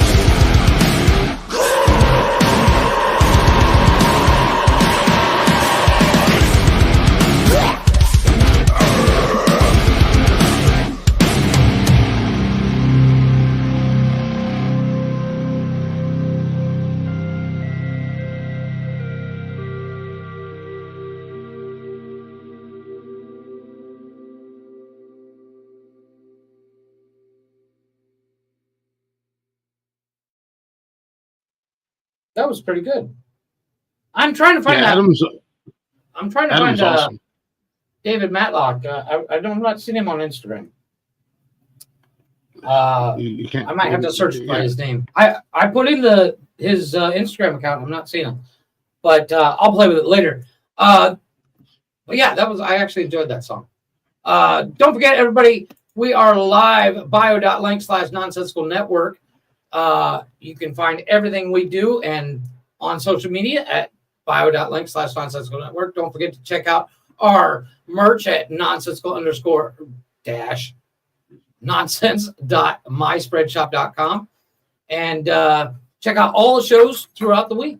That was pretty good. I'm trying to find Adam's I'm trying to find awesome. David Matlock. I'm not seeing him on Instagram. You can't. I might have to search by his name. I put in his Instagram account. I'm not seeing him, but I'll play with it later. But yeah, I actually enjoyed that song. Don't forget, everybody, we are live, bio.link/nonsensical network. You can find everything we do and on social media at bio.link/nonsensical network. Don't forget to check out our merch at nonsensical_nonsense.myspreadshop.com and check out all the shows throughout the week.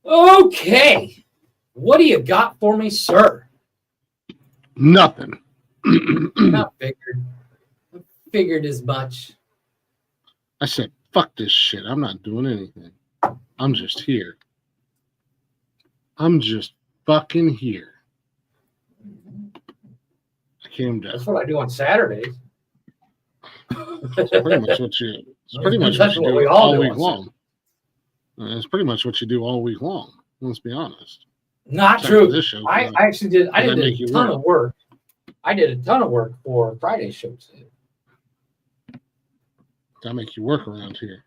Okay. What do you got for me, sir? Nothing. Not figured as much. I said, fuck this shit. I'm not doing anything. I'm just here. I'm just fucking here. I came down. That's what I do on Saturdays. It's pretty much what you do all week long. It's pretty much what you do all week long. Let's be honest. Not Except true. for this show, I actually did. I did make a you ton work. of work. I did a ton of work for Friday's show today. I make you work around here.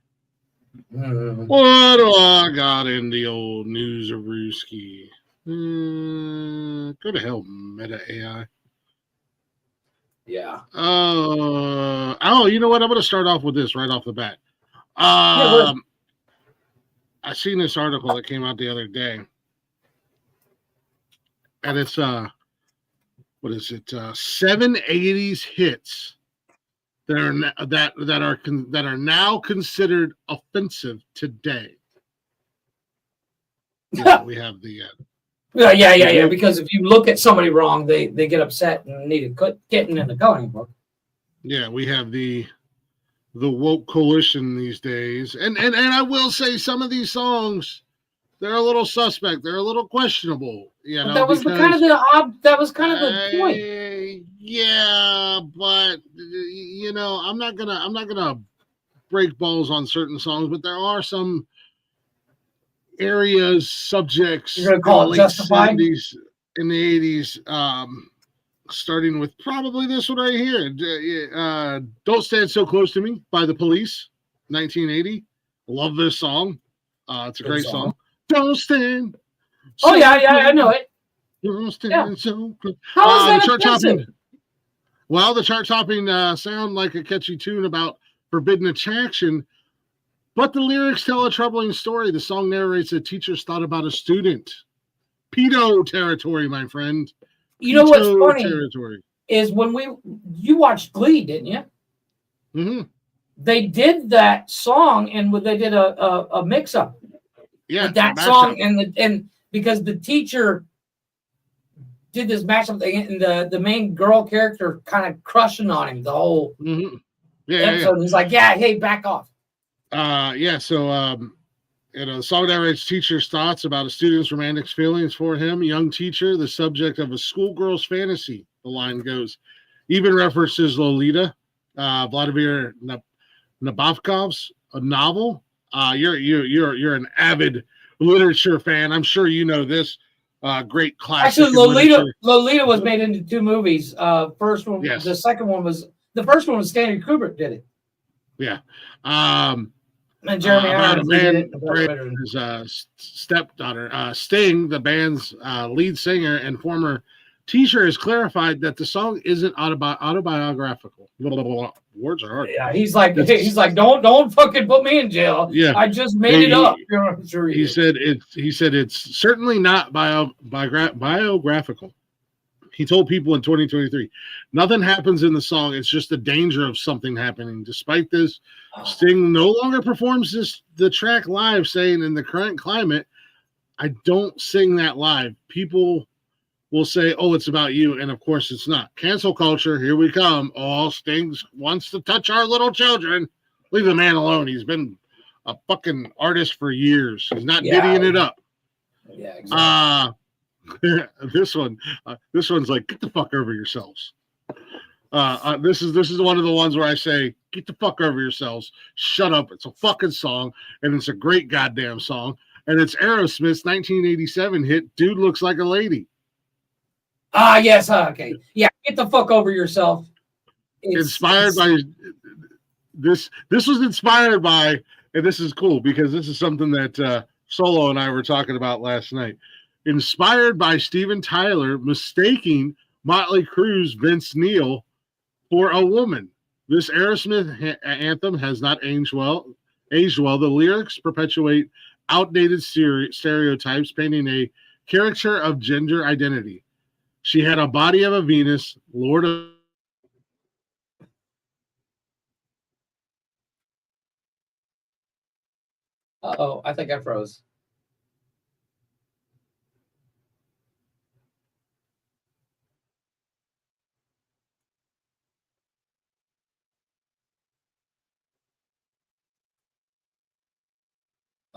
Mm. What do I got in the old news of Rooski? Go to hell, Meta AI. Yeah. You know what? I'm going to start off with this right off the bat. Yeah, I seen this article that came out the other day, and it's what is it? 780s hits that are now considered offensive today. Yeah, we have the yeah. Because if you look at somebody wrong, they get upset and need to getting in the coloring book. yeah, we have the woke coalition these days, and I will say some of these songs, they're a little suspect, they're a little questionable, But that was kind of the point. Yeah, but you know, I'm not gonna break balls on certain songs, but there are some areas, subjects You're gonna in call the it late justified? 70s, in the 80s, starting with probably this one right here. Don't Stand So Close to Me by The Police, 1980. Love this song. It's a Good great song. song. Don't stand. Oh, So yeah, I close. know it. Don't stand Yeah. so close. How is The that chart offensive? topping. Well, the chart topping sound like a catchy tune about forbidden attraction, but the lyrics tell a troubling story. The song narrates a teacher's thought about a student. Pedo territory, my friend. You know what's Pedo funny territory. is you watched Glee, didn't you? Mm-hmm. They did that song and they did a mix up Yeah, with that song and because the teacher did this mashup thing and the main girl character kind of crushing on him the whole episode. And he's like, yeah, hey, back off. So the song narrates teacher's thoughts about a student's romantic feelings for him. Young teacher, the subject of a schoolgirl's fantasy, the line goes. Even references Lolita, Vladimir Nabokov's a novel. You're an avid literature fan. I'm sure you know this great classic. Actually, Lolita was made into 2 movies. First one, Yes. The first one was Stanley Kubrick did it. Yeah. And Jeremy about a Irons man did it. his stepdaughter. Sting, the band's lead singer and former teacher, has clarified that the song isn't autobiographical. Blah, blah, blah. Words are hard. Yeah, he's like, don't fucking put me in jail. Yeah, I just made it up. You know, sure he said it's certainly not biographical. He told people in 2023, nothing happens in the song. It's just the danger of something happening. Despite this, Sting no longer performs the track live, saying in the current climate, I don't sing that live. People will say, oh, it's about you. And of course it's not. Cancel culture. Here we come. Oh, Sting wants to touch our little children. Leave the man alone. He's been a fucking artist for years. He's not diddying it up. Yeah, exactly. This one's like, get the fuck over yourselves. This is one of the ones where I say, get the fuck over yourselves. Shut up. It's a fucking song, and it's a great goddamn song. And it's Aerosmith's 1987 hit, Dude Looks Like a Lady. Yes. Okay. Yeah, get the fuck over yourself. Inspired by this was inspired by, and this is cool because this is something that Solo and I were talking about last night. Inspired by Steven Tyler mistaking Motley Crue's Vince Neil for a woman. This Aerosmith anthem has not aged well. The lyrics perpetuate outdated stereotypes, painting a caricature of gender identity. She had a body of a Venus, Lord of... Uh-oh, I think I froze.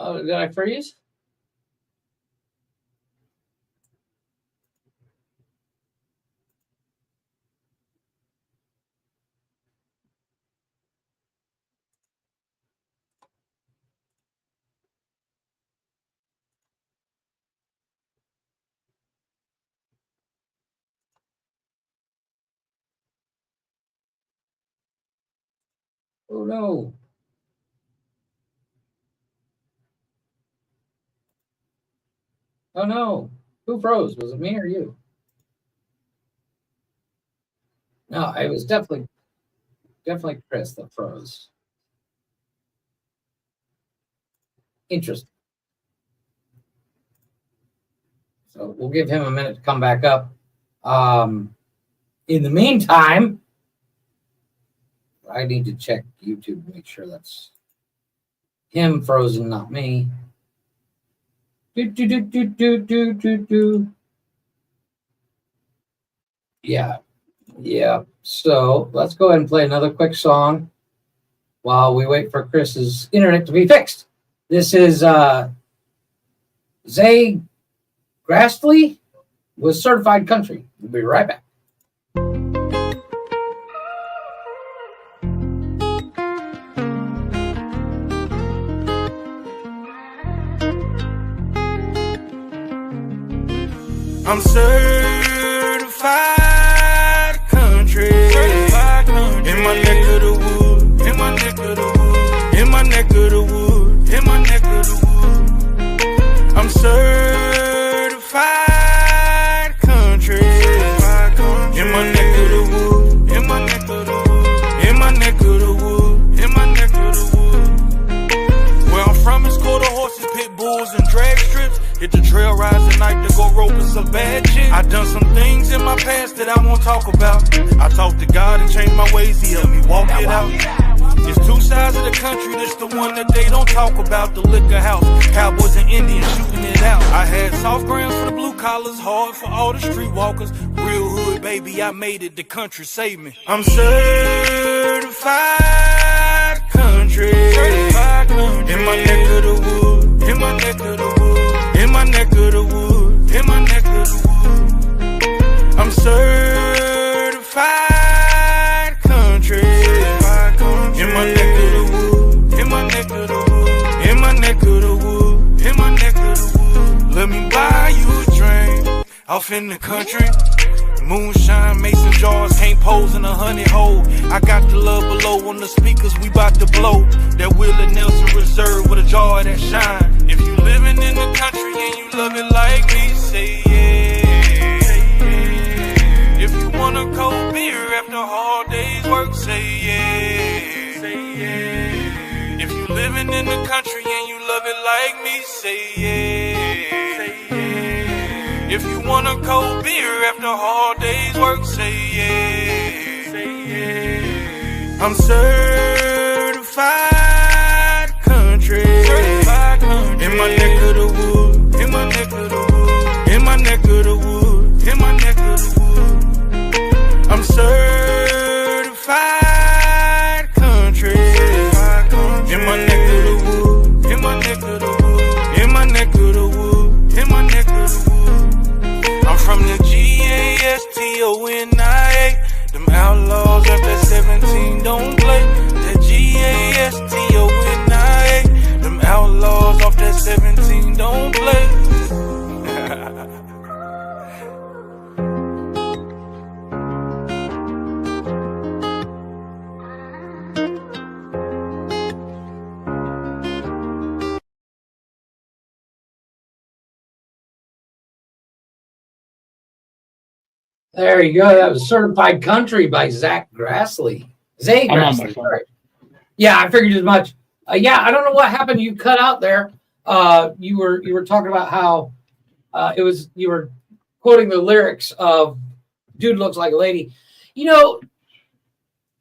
Oh, did I freeze? Oh no. Oh no. Who froze? Was it me or you? No, it was definitely Chris that froze. Interesting. So we'll give him a minute to come back up. In the meantime, I need to check YouTube to make sure that's him frozen, not me. Yeah. So let's go ahead and play another quick song while we wait for Chris's internet to be fixed. This is Zay Grassley with Certified Country. We'll be right back. I'm certified country. In my neck of the wood, in my neck of the wood, in my neck of the wood, in my neck of the wood. I'm certified country. In my neck of the wood, in my neck of the wood, in my neck of the wood, in my neck of the wood. Where I'm from is quarter horses, pit bulls, and drag strips. Hit the trail rides at night to go roping some bad shit. I done some things in my past that I won't talk about. I talked to God and changed my ways, he helped me walk it out. It's two sides of the country, this the one that they don't talk about. The liquor house, cowboys and Indians shooting it out. I had soft grounds for the blue collars, hard for all the street walkers. Real hood, baby, I made it, the country saved me. I'm certified country. In my neck of the wood, in my neck of the wood, in my neck of the wood, in my neck of the wood. I'm certified country. In my neck of the wood, in my neck of the wood, in my neck of the wood, in my neck of the wood. Let me buy you a drink, off in the country. Moonshine, mason jars, can't pose in a honey hole. I got the love below on the speakers, we bout to blow. That Willie Nelson Reserve with a jar that shine. If you living in the country and you love it like me, say yeah. If you want a cold beer after a hard day's work, say yeah. If you living in the country and you love it like me, say yeah. If you want a cold beer after a hard day's work, say yeah. I'm certified country. In my neck of the wood, in my neck of the wood, in my neck of the wood, in my neck of the wood. I'm certified country. In my neck of the wood, in my neck of the wood, in my neck of the wood, in my neck of the wood. I'm from the GASTONIA. Them outlaws after 17 don't play. That GASTONIA. Them outlaws off that 17 don't play. There you go. That was Certified Country by Zay Grassley. Sorry. Yeah, I figured as much. Yeah, I don't know what happened. You cut out there. You were talking about how you were quoting the lyrics of "Dude Looks Like a Lady." You know,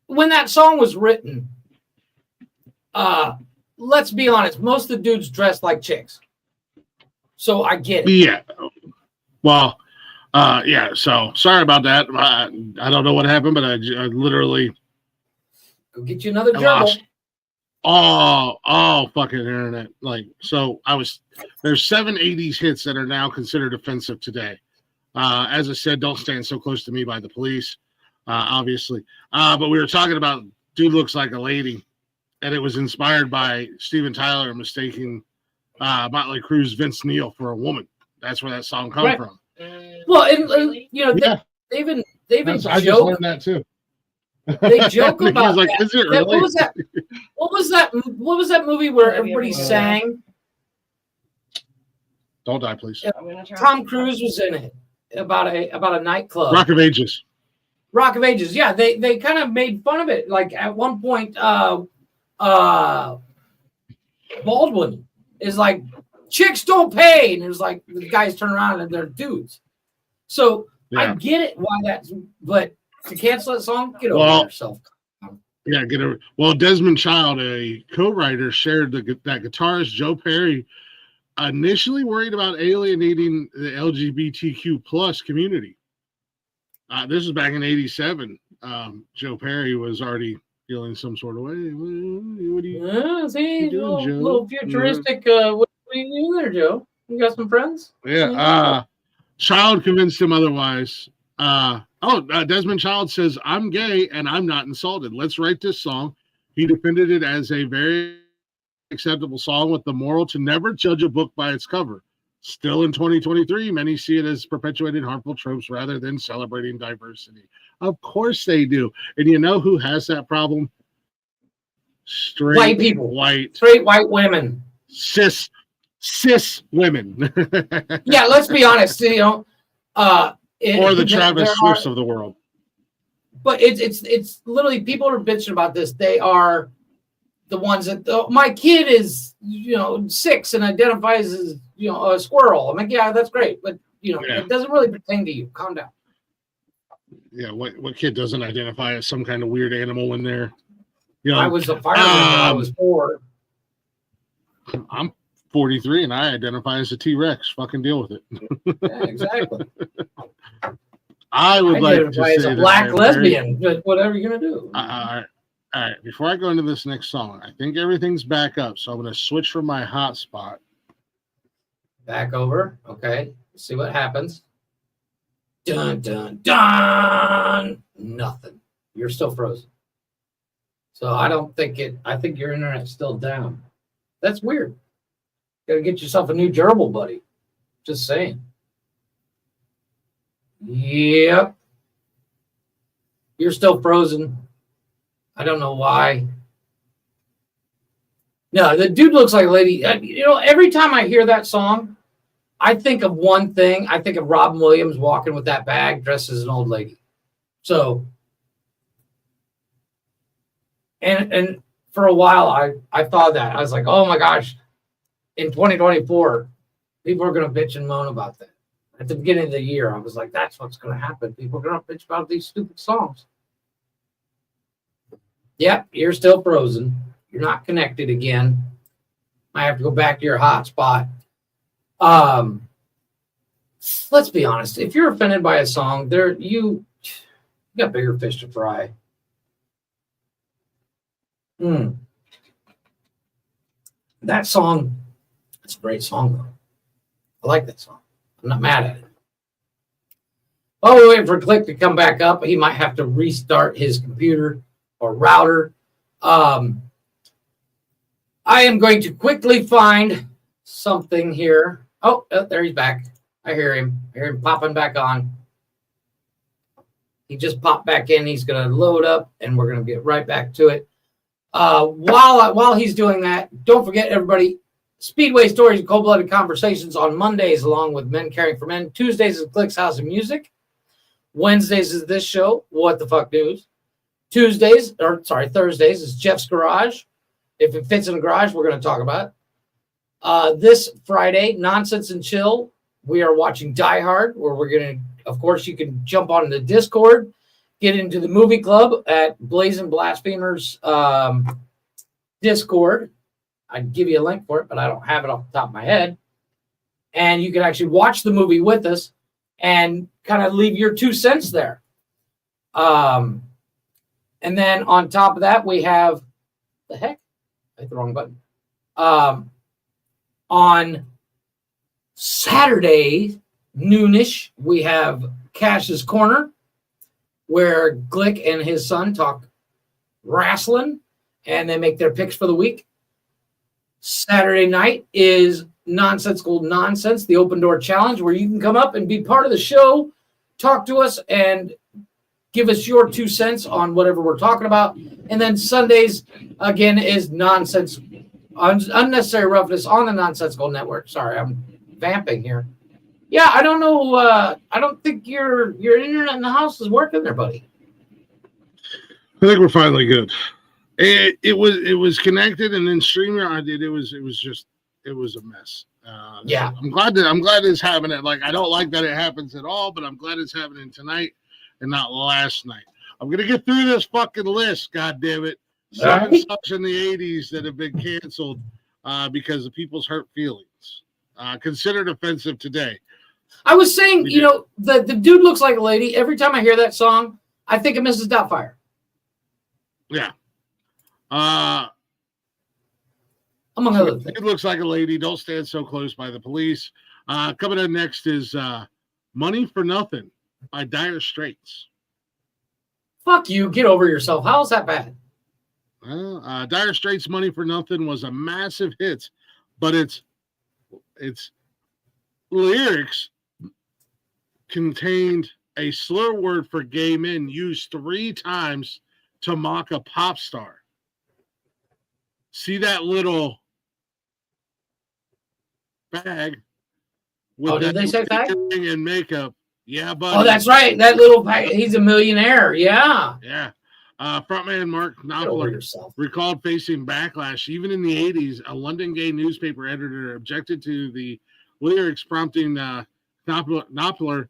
when that song was written, let's be honest, most of the dudes dressed like chicks. So I get it. Yeah. Well, yeah. So sorry about that. I don't know what happened, but I literally go get you another gerbil. Lost all fucking internet. Like, so there's 7 80s hits that are now considered offensive today. As I said, don't stand so close to me by the police, obviously. But we were talking about Dude Looks Like a Lady, and it was inspired by Steven Tyler mistaking Motley Crue's Vince Neil for a woman. That's where that song comes from. Well, and you know, yeah. they've been I just learned that too. They joke about like, that. Is it really? What was that movie where everybody sang? Don't die, please. Tom Cruise was in it about a nightclub. Rock of Ages. Rock of Ages. Yeah, they kind of made fun of it. Like at one point, Baldwin is like, chicks don't pay, and there's like the guys turn around and they're dudes. So I get it why that's, but to cancel that song, get over yourself. Yeah, get over. Well, Desmond Child, a co-writer, shared that guitarist Joe Perry initially worried about alienating the LGBTQ plus community. This was back in '87. Joe Perry was already feeling some sort of way. What are you see, doing, Joe? Little futuristic. What do you do there, Joe? You got some friends? Yeah. Child convinced him otherwise. Desmond Child says, "I'm gay and I'm not insulted. Let's write this song." He defended it as a very acceptable song with the moral to never judge a book by its cover. Still in 2023, many see it as perpetuating harmful tropes rather than celebrating diversity. Of course they do. And you know who has that problem? Straight white people. Straight white women. Cis women. Yeah, let's be honest. Or the Travis Swifts of the world. But it's literally, people are bitching about this. They are the ones that my kid is 6 and identifies as a squirrel. I'm like, yeah, that's great, but it doesn't really pertain to you. Calm down. Yeah, what kid doesn't identify as some kind of weird animal when they're I was a fireman when I was 4. I'm 43 and I identify as a T-Rex. Fucking deal with it. Yeah, exactly. I would like to say as a black lesbian, but whatever you're gonna do. All right, before I go into this next song, I think everything's back up, so I'm going to switch from my hotspot. Back over. Okay. See what happens. Dun, dun, dun. Nothing. You're still frozen. So I think your internet's still down. That's weird. Got to get yourself a new gerbil, buddy. Just saying. Yep. You're still frozen. I don't know why. No, the dude looks like a lady. Every time I hear that song, I think of one thing. I think of Robin Williams walking with that bag dressed as an old lady. So, and for a while, I thought that. I was like, oh my gosh, in 2024, people are going to bitch and moan about that. At the beginning of the year, I was like, that's what's going to happen. People are going to bitch about these stupid songs. Yep, you're still frozen. You're not connected again. I have to go back to your hotspot. Let's be honest. If you're offended by a song, you got bigger fish to fry. That song, it's a great song, though. I like that song. I'm not mad at it. While we're waiting for Click to come back up, he might have to restart his computer or router. I am going to quickly find something here. Oh, there he's back. I hear him. Popping back on. He just popped back in. He's going to load up, and we're going to get right back to it. While he's doing that, don't forget, everybody, Speedway Stories and Cold-Blooded Conversations on Mondays, along with Men Caring for Men. Tuesdays is Click's House of Music. Wednesdays is this show, What the Fuck News. Thursdays is Jeff's Garage. If it fits in a garage, we're going to talk about it. This Friday, Nonsense and Chill, we are watching Die Hard, where we're going to, of course, you can jump on the Discord, get into the movie club at Blazing Blasphemers Discord. I'd give you a link for it, but I don't have it off the top of my head. And you can actually watch the movie with us and kind of leave your 2 cents there. And then on top of that, we have the heck? I hit the wrong button. On Saturday, noonish, we have Cash's Corner, where Glick and his son talk wrestling, and they make their picks for the week. Saturday night is Nonsensical Nonsense, the Open Door Challenge, where you can come up and be part of the show, talk to us, and give us your 2 cents on whatever we're talking about. And then Sundays, again, is Nonsense, Unnecessary Roughness on the Nonsensical Network. Sorry, I'm vamping here. Yeah, I don't know. I don't think your internet in the house is working there, buddy. I think we're finally good. It was connected, and then StreamYard did. It was a mess. Yeah. So I'm glad it's happening. Like, I don't like that it happens at all, but I'm glad it's happening tonight and not last night. I'm gonna get through this fucking list. God damn it! Some stuff in the '80s that have been canceled because of people's hurt feelings, considered offensive today. I was saying, the dude looks like a lady. Every time I hear that song, I think of Mrs. Doubtfire. Yeah. Among other things. It looks like a lady. Don't stand so close by the police. Coming up next is Money for Nothing by Dire Straits. Fuck you. Get over yourself. How's that bad? Well, Dire Straits' Money for Nothing was a massive hit, but its lyrics contained a slur word for gay men used 3 times to mock a pop star. See that little bag with did they say bag? And makeup? Yeah, buddy. Oh, that's right. That little bag. He's a millionaire. Yeah. Yeah. Frontman Mark Get over Knopfler yourself. recalled facing backlash. Even in the 80s, a London gay newspaper editor objected to the lyrics, prompting Knopfler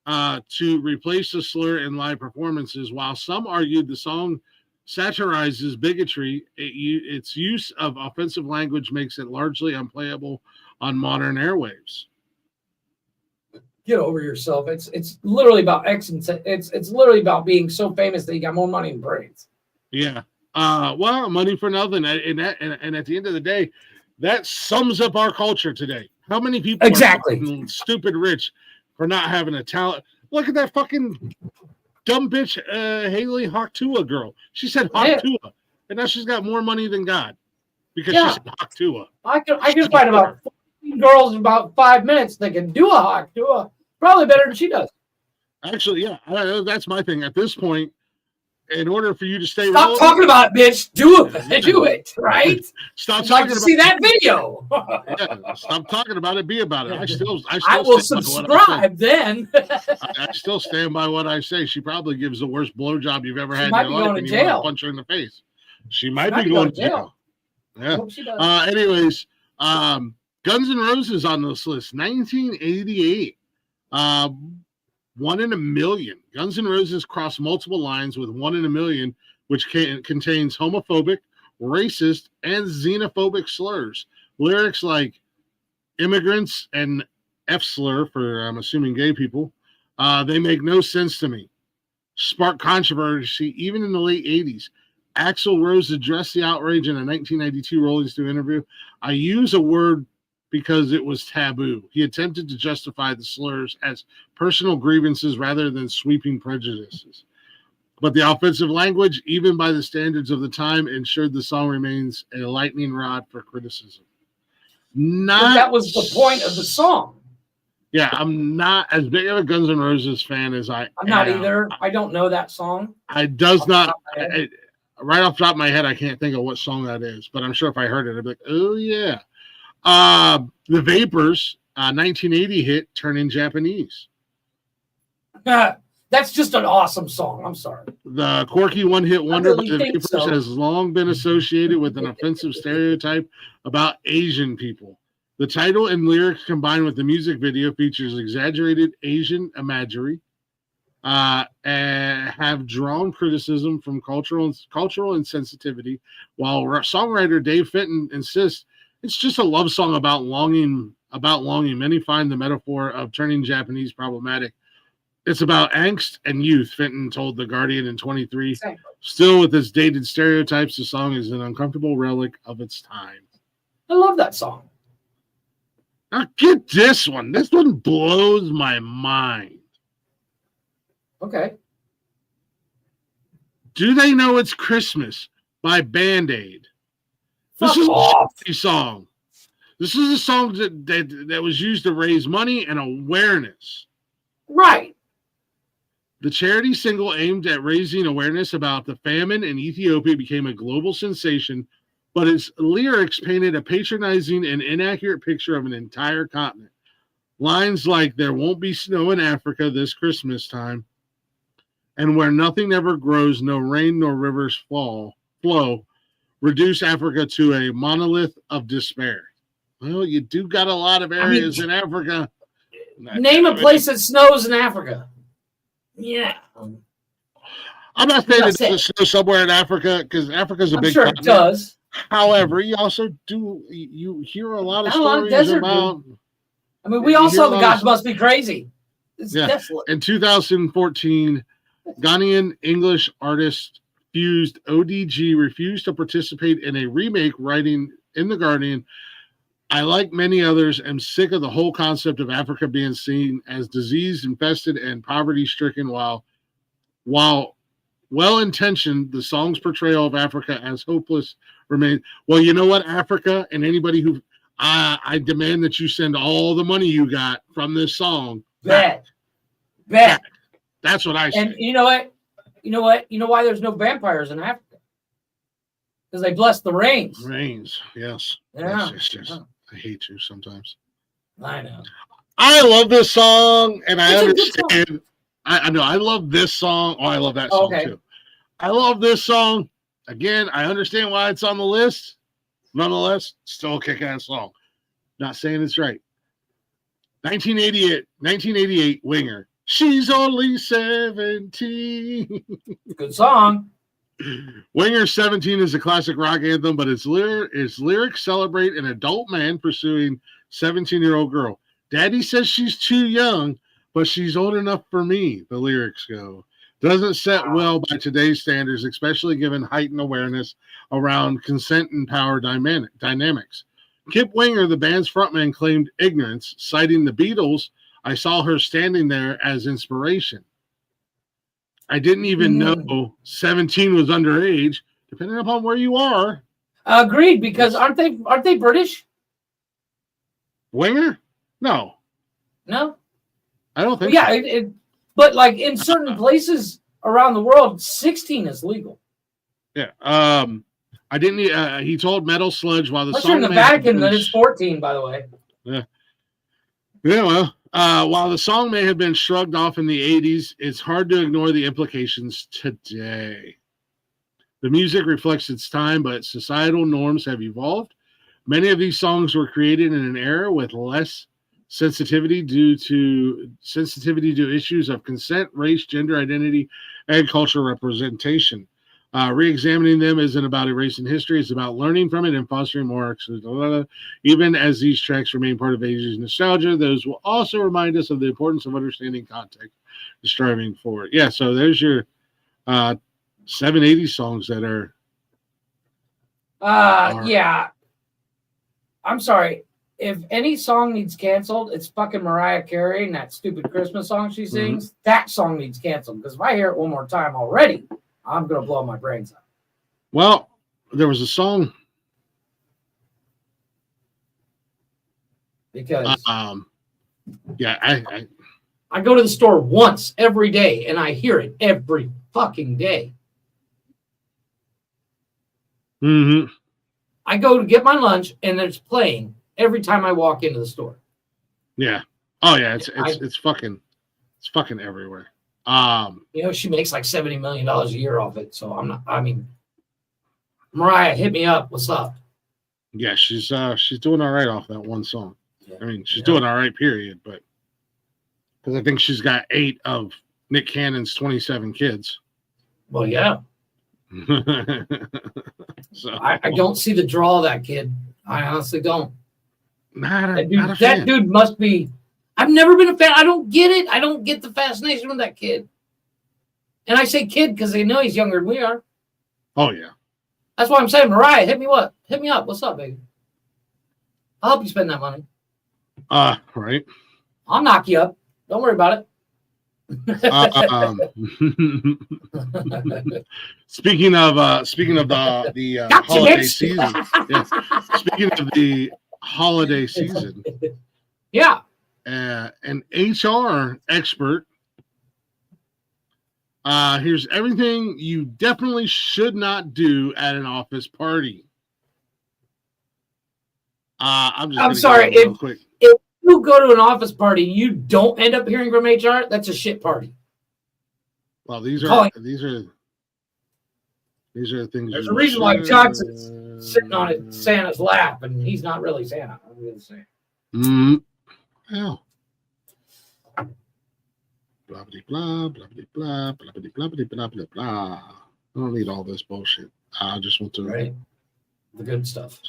to replace the slur in live performances. While some argued the song satirizes bigotry, its use of offensive language makes it largely unplayable on modern airwaves. Get over yourself. It's literally about it's literally about being so famous that you got more money than brains. Yeah. Well, Money for Nothing, and at the end of the day, that sums up our culture today. How many people are stupid rich for not having a talent? Look at that fucking dumb bitch, Haley Hawktua girl. She said Hawktua, and now she's got more money than God because she said Hawktua. I can find about 14 girls in about 5 minutes that can do a Hawktua probably better than she does. Actually, yeah, that's my thing. At this point, in order for you to stay Stop talking about it, bitch. Do it, right? Stop talking about it. See that video. Yeah, stop talking about it. Be about it. I will subscribe then. I still stand by what I say. She probably gives the worst blowjob you've ever had in your life, and you want to punch her in the face. She might be going to jail. Yeah. Anyways, Guns N' Roses on this list, 1988. 1 in a Million. Guns N' Roses crossed multiple lines with 1 in a Million, which contains homophobic, racist, and xenophobic slurs. Lyrics like immigrants and F slur for, I'm assuming, gay people. They make no sense to me. Sparked controversy even in the late 80s. Axl Rose addressed the outrage in a 1992 Rolling Stone interview. I use a word because it was taboo. He attempted to justify the slurs as personal grievances rather than sweeping prejudices. But the offensive language, even by the standards of the time, ensured the song remains a lightning rod for criticism. That was the point of the song. Yeah, I'm not as big of a Guns N' Roses fan as I'm not either. I don't know that song. Right off the top of my head, I can't think of what song that is, but I'm sure if I heard it, I'd be like, oh, yeah. The Vapors, 1980 hit, Turning Japanese. That's just an awesome song. I'm sorry. The quirky one-hit wonder by the Vapors has long been associated with an offensive stereotype about Asian people. The title and lyrics combined with the music video features exaggerated Asian imagery and have drawn criticism from cultural insensitivity, while songwriter Dave Fenton insists it's just a love song about longing. Many find the metaphor of turning Japanese problematic. It's about angst and youth, Fenton told The Guardian in 23. Exactly. Still with its dated stereotypes, the song is an uncomfortable relic of its time. I love that song. Now get this one. This one blows my mind. Okay. Do They Know It's Christmas by Band-Aid. This is a song. This is a song that was used to raise money and awareness. Right. The charity single aimed at raising awareness about the famine in Ethiopia became a global sensation, but its lyrics painted a patronizing and inaccurate picture of an entire continent. Lines like "There won't be snow in Africa this Christmas time," and "Where nothing ever grows, no rain nor rivers flow," reduce Africa to a monolith of despair. Well, you do got a lot of areas in Africa. Name a place that snows in Africa. Yeah. I'm not saying it doesn't snow somewhere in Africa, because Africa's a big sure continent. It does. However, you also you hear a lot of stories about. I mean, we all saw the gods must be crazy. It's desolate. In 2014, Ghanaian English artist Fused ODG refused to participate in a remake, writing in The Guardian, "I, like many others, am sick of the whole concept of Africa being seen as disease-infested and poverty-stricken. While well-intentioned, the song's portrayal of Africa as hopeless remains." Well, you know what, Africa, and anybody who I demand that you send all the money you got from this song. Bet. That's what I say. And you know what? You know why there's no vampires in Africa? Because they bless the rains. Rains, yes. Yeah. Yes. I hate you sometimes. I know. I love this song, and I understand. I know. I love this song. Oh, I love that song too. I love this song. Again, I understand why it's on the list. Nonetheless, still a kick-ass song. Not saying it's right. 1988, Winger. She's only 17. Good song. Winger 17 is a classic rock anthem, but its lyrics celebrate an adult man pursuing 17-year-old girl. Daddy says she's too young, but she's old enough for me, the lyrics go. Doesn't set well by today's standards, especially given heightened awareness around consent and power dynamics. Kip Winger, the band's frontman, claimed ignorance, citing the Beatles. "I saw her standing there as inspiration. I didn't even know 17 was underage," depending upon where you are. Agreed, because aren't they British? Winger? No. I don't think so. Yeah, but like in certain places around the world, 16 is legal. Yeah. I didn't. He told Metal Sludge while the Unless song you're in the Vatican, then it's 14. By the way. Yeah. Well, while the song may have been shrugged off in the 80s, it's hard to ignore the implications today. The music reflects its time, but societal norms have evolved. Many of these songs were created in an era with less sensitivity due to issues of consent, race, gender identity, and cultural representation. Re-examining them isn't about erasing history. It's about learning from it and fostering more. Even as these tracks remain part of Asia's nostalgia, those will also remind us of the importance of understanding context and striving forward. Yeah, so there's your 780 songs that are. Yeah. I'm sorry. If any song needs canceled, it's fucking Mariah Carey and that stupid Christmas song she sings. Mm-hmm. That song needs canceled, because if I hear it one more time already, I'm going to blow my brains out. Well, there was a song. Because I go to the store once every day and I hear it every fucking day. Mm-hmm. I go to get my lunch and it's playing every time I walk into the store. Yeah. Oh yeah, it's fucking everywhere. She makes like $70 million a year off it. So Mariah, hit me up. What's up? Yeah, she's doing all right off that one song. Yeah. I mean, she's doing all right, period. But because I think she's got 8 of Nick Cannon's 27 kids. Well, yeah. So I don't see the draw of that kid. I honestly don't. That dude must be. I've never been a fan. I don't get it. I don't get the fascination with that kid. And I say kid because they know he's younger than we are. Oh yeah. That's why I'm saying, Mariah, hit me up. What's up, baby? I'll help you spend that money. Right. I'll knock you up. Don't worry about it. Speaking of the gotcha, holiday bitch. season. Yeah. Speaking of the holiday season. Yeah. An HR expert. Here's everything you definitely should not do at an office party. I'm sorry. you go to an office party and you don't end up hearing from HR, that's a shit party. Well, these are the things. There's a reason why Johnson's sitting on Santa's lap and he's not really Santa. I'm going to say. Well. Blah blah blah blah blah blah blah blah blah blah. I don't need all this bullshit. I just want to the good stuff.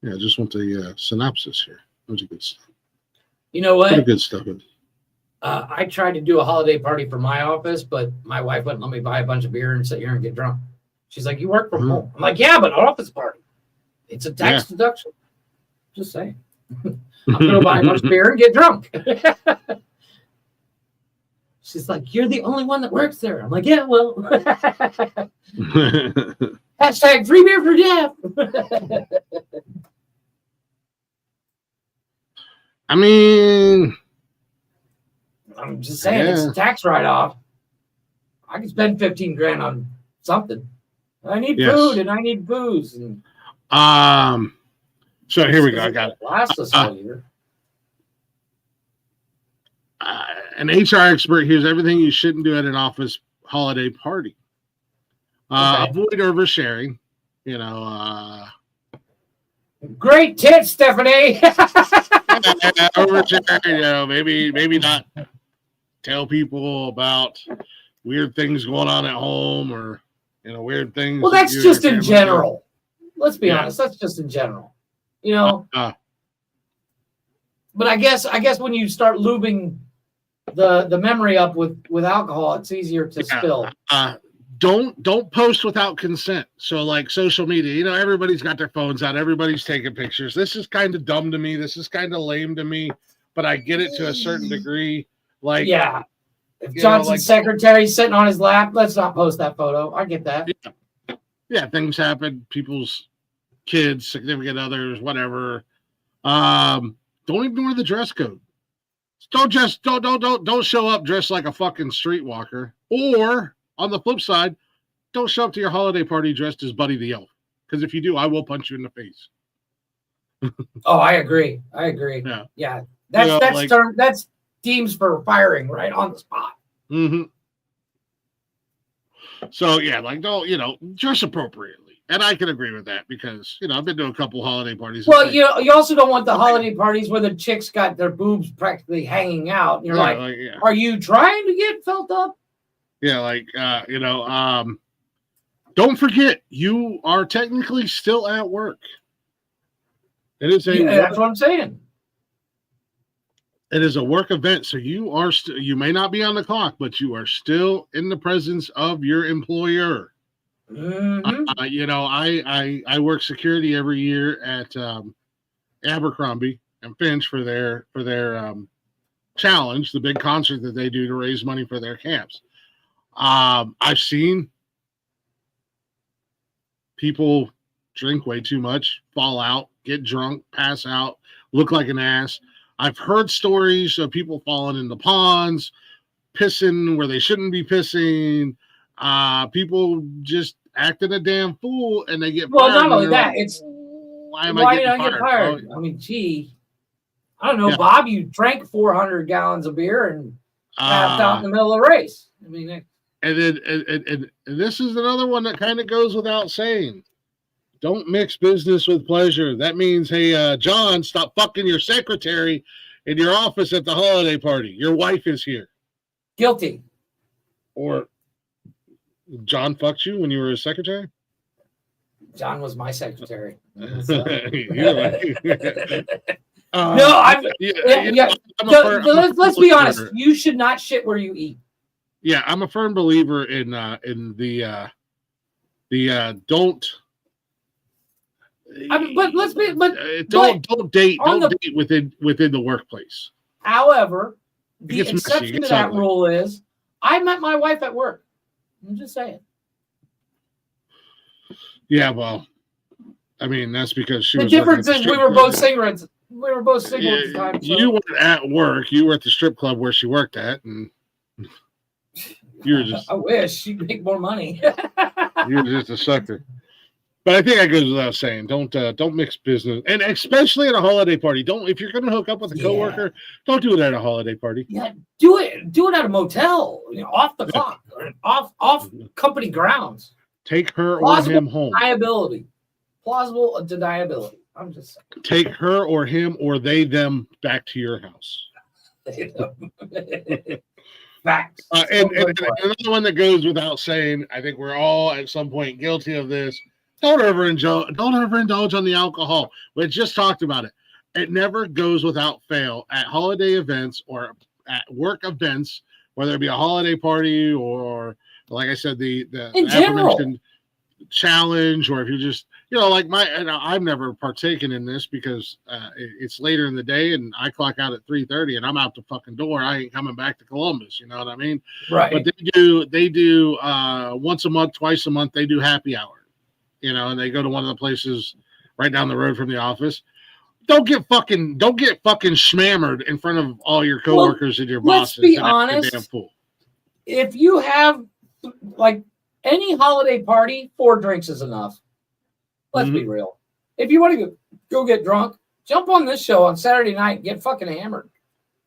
Yeah, I just want the synopsis here. Those are good stuff. You know what? Good stuff. I tried to do a holiday party for my office, but my wife wouldn't let me buy a bunch of beer and sit here and get drunk. She's like, "You work from home." I'm like, "Yeah, but an office party. It's a tax deduction." Just saying. I'm gonna buy a bunch of beer and get drunk. She's like, "You're the only one that works there." I'm like, "Yeah, well." Hashtag free beer for Jeff. I mean, I'm just saying, it's a tax write-off. I can spend $15,000 on something. I need food and I need booze. And so here we go. I got it. Last us all year. An HR expert here's everything you shouldn't do at an office holiday party. Avoid oversharing. You know. Great tits, Stephanie. Oversharing. You know, maybe not tell people about weird things going on at home or weird things. Well, that's just in general. Let's be honest. That's just in general. You know. But I guess when you start lubing the memory up with alcohol, it's easier to spill. Don't post without consent. So like social media, everybody's got their phones out, everybody's taking pictures. This is kind of dumb to me. This is kind of lame to me, but I get it to a certain degree. Like, yeah, if Johnson's secretary's sitting on his lap, let's not post that photo. I get that. Yeah, things happen. People's kids, significant others, whatever. Don't ignore the dress code. Don't show up dressed like a fucking streetwalker. Or on the flip side, don't show up to your holiday party dressed as Buddy the Elf. Because if you do, I will punch you in the face. Oh, I agree. Yeah. That's teams for firing right on the spot. Mm-hmm. So yeah, like don't dress appropriately. And I can agree with that because, I've been to a couple holiday parties. Well, you also don't want the holiday parties where the chicks got their boobs practically hanging out. And you're are you trying to get felt up? Yeah, don't forget, you are technically still at work. It is that's what I'm saying. It is a work event, so you are you may not be on the clock, but you are still in the presence of your employer. Mm-hmm. I work security every year at Abercrombie and Finch for their challenge, the big concert that they do to raise money for their camps. I've seen people drink way too much, fall out, get drunk, pass out, look like an ass. I've heard stories of people falling in the ponds, pissing where they shouldn't be pissing. People just acting a damn fool and they get fired. Well, not only that, like, it's why did I get fired? I mean, gee, I don't know, Bob. You drank 400 gallons of beer and passed out in the middle of the race. I mean, and this is another one that kind of goes without saying. Don't mix business with pleasure. That means, hey, John, stop fucking your secretary in your office at the holiday party. Your wife is here. Guilty. Or John fucked you when you were his secretary? John was my secretary. Let's be honest. You should not shit where you eat. Yeah, I'm a firm believer in the don't. Don't date within the workplace. However, the exception to that rule is I met my wife at work. I'm just saying. Yeah, well, I mean that's because the difference is we were both cigarettes. We were both single at the time. So. You weren't at work. You were at the strip club where she worked at, and you were just. I wish she'd make more money. You were just a sucker. But I think that goes without saying. Don't mix business, and especially at a holiday party. Don't, if you're going to hook up with a coworker, don't do it at a holiday party. Yeah, do it at a motel, off the clock, or off company grounds. Take her Plausible or him home. Plausible deniability. I'm just saying. Take her or him or them back to your house. Facts. And another one that goes without saying, I think we're all at some point guilty of this. Don't ever indulge on the alcohol. We just talked about it. It never goes without fail at holiday events or at work events, whether it be a holiday party or, like I said, the aforementioned challenge, or if you just, like I've never partaken in this because it's later in the day and I clock out at 3:30 and I'm out the fucking door. I ain't coming back to Columbus. You know what I mean? Right. But they do once a month, twice a month. They do happy hour. And they go to one of the places right down the road from the office. Don't get fucking schmammered in front of all your coworkers and your bosses. Let's be honest. Damn fool. If you have like any holiday party, 4 drinks is enough. Let's be real. If you want to go get drunk, jump on this show on Saturday night and get fucking hammered.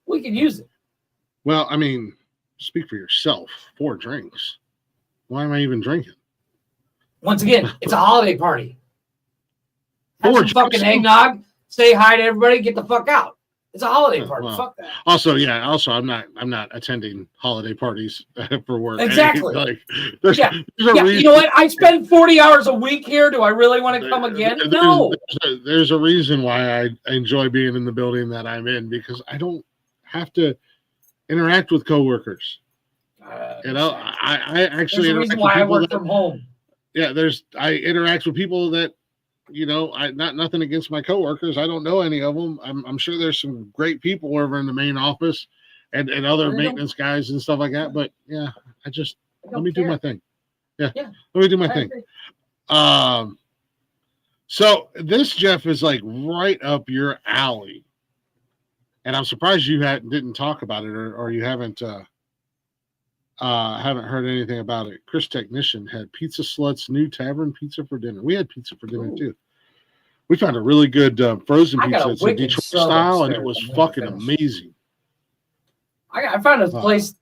We can use it. Well, I mean, speak for yourself. 4 drinks. Why am I even drinking? Once again, it's a holiday party. Have some fucking eggnog. Say hi to everybody. Get the fuck out. It's a holiday party. Well, fuck that. Also, I'm not attending holiday parties for work. Exactly. There's a reason. You know what? I spend 40 hours a week here. Do I really want to come again? No. There's a reason why I enjoy being in the building that I'm in, because I don't have to interact with coworkers. I actually interact with people I work from home. Yeah, I interact with people that, nothing against my coworkers. I don't know any of them. I'm sure there's some great people over in the main office and other maintenance guys and stuff like that. But yeah, let me do my thing. Yeah, let me do my thing. So this, Jeff, is like right up your alley, and I'm surprised you didn't talk about it, or you haven't heard anything about it. Chris Technician had Pizza Slut's new tavern pizza for dinner. We had pizza for dinner too. We found a really good frozen pizza. It's a Detroit style, and it was fucking amazing. I found a place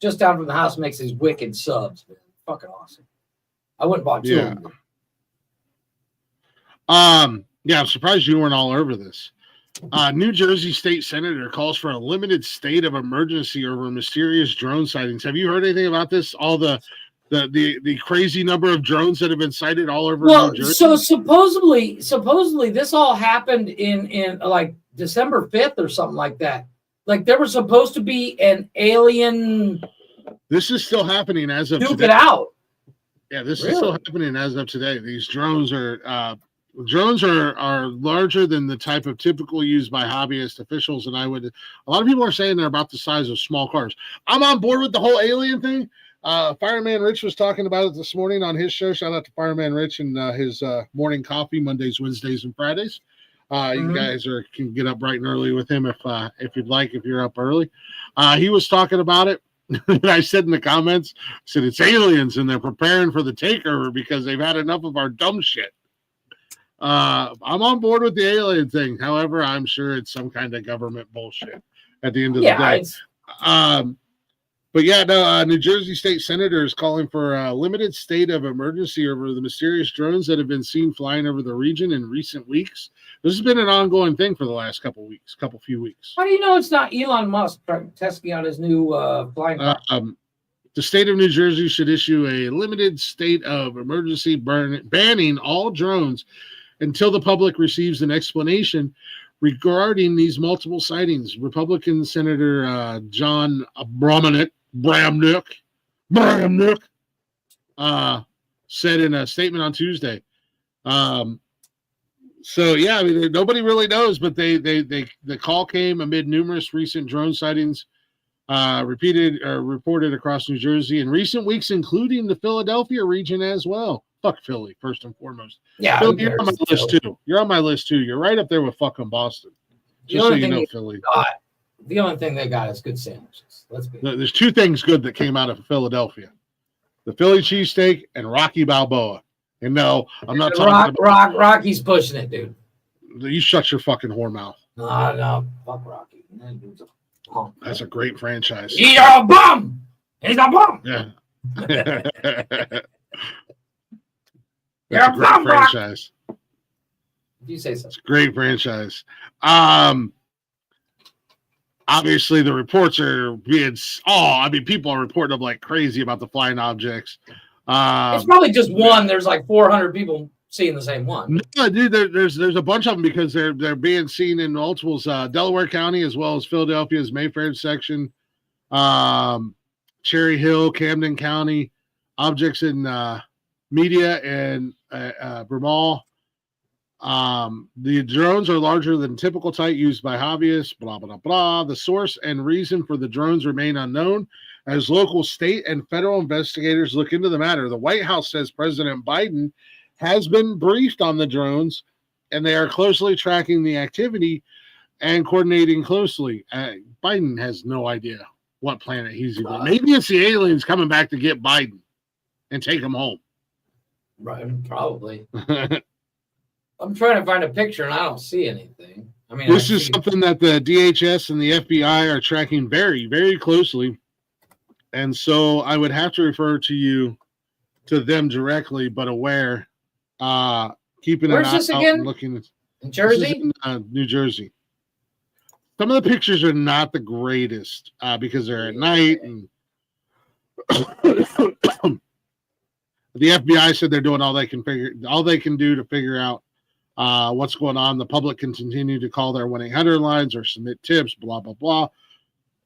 just down from the house makes these wicked subs. Man. Fucking awesome. I went and bought 2 of them. I'm surprised you weren't all over this. New Jersey state senator calls for a limited state of emergency over mysterious drone sightings. Have you heard anything about this? All the crazy number of drones that have been sighted all over New Jersey? So supposedly this all happened in like December 5th or something like that. Like there was supposed to be an alien. This is still happening as of today. Duke it out. Yeah, this is still happening as of today. These drones are larger than the type of typical used by hobbyist officials, and a lot of people are saying they're about the size of small cars. I'm on board with the whole alien thing. Fireman Rich was talking about it this morning on his show. Shout out to Fireman Rich and his morning coffee Mondays, Wednesdays, and Fridays. You guys can get up bright and early with him if you'd like, if you're up early. He was talking about it. I said in the comments, I said it's aliens and they're preparing for the takeover because they've had enough of our dumb shit. I'm on board with the alien thing. However, I'm sure it's some kind of government bullshit at the end of the day. But yeah, no, New Jersey state senator is calling for a limited state of emergency over the mysterious drones that have been seen flying over the region in recent weeks. This has been an ongoing thing for the last few weeks. How do you know it's not Elon Musk testing out his new flying car? The state of New Jersey should issue a limited state of emergency banning all drones until the public receives an explanation regarding these multiple sightings. Republican Senator John Bramnick said in a statement on Tuesday. So yeah, I mean, nobody really knows, but the call came amid numerous recent drone sightings reported across New Jersey in recent weeks, including the Philadelphia region as well. Fuck Philly, first and foremost. Yeah, Philly, you're on my list too. You're on my list too. You're right up there with fucking Boston. Just so you know, Philly. The only thing they got is good sandwiches. There's 2 things good that came out of Philadelphia: the Philly cheesesteak and Rocky Balboa. And no, I'm not talking about Rocky's pushing it, dude. You shut your fucking whore mouth. No, fuck Rocky. That's a great franchise. He's a bum. He's a bum. Yeah. You're That's a great franchise. You say so. It's a great franchise. Obviously, the reports are being. People are reporting them like crazy about the flying objects. It's probably just one. There's like 400 people seeing the same one. No, dude, there's a bunch of them because they're being seen in multiples. Delaware County as well as Philadelphia's Mayfair section, Cherry Hill, Camden County, objects in Media and Brumall. The drones are larger than typical type used by hobbyists. Blah blah blah. The source and reason for the drones remain unknown as local, state, and federal investigators look into the matter. The White House says President Biden has been briefed on the drones, and they are closely tracking the activity and coordinating closely. Biden has no idea what planet he's even. Maybe it's the aliens coming back to get Biden and take him home. Right, probably. I'm trying to find a picture, and I don't see anything. I mean, this is something that the DHS and the FBI are tracking very, very closely. And so I would have to refer to them directly, but aware, keeping an eye out and looking. In Jersey? In, New Jersey. Some of the pictures are not the greatest because they're at night. And the FBI said they're doing all they can do to figure out what's going on. The public can continue to call their 1-800 lines or submit tips, blah, blah, blah.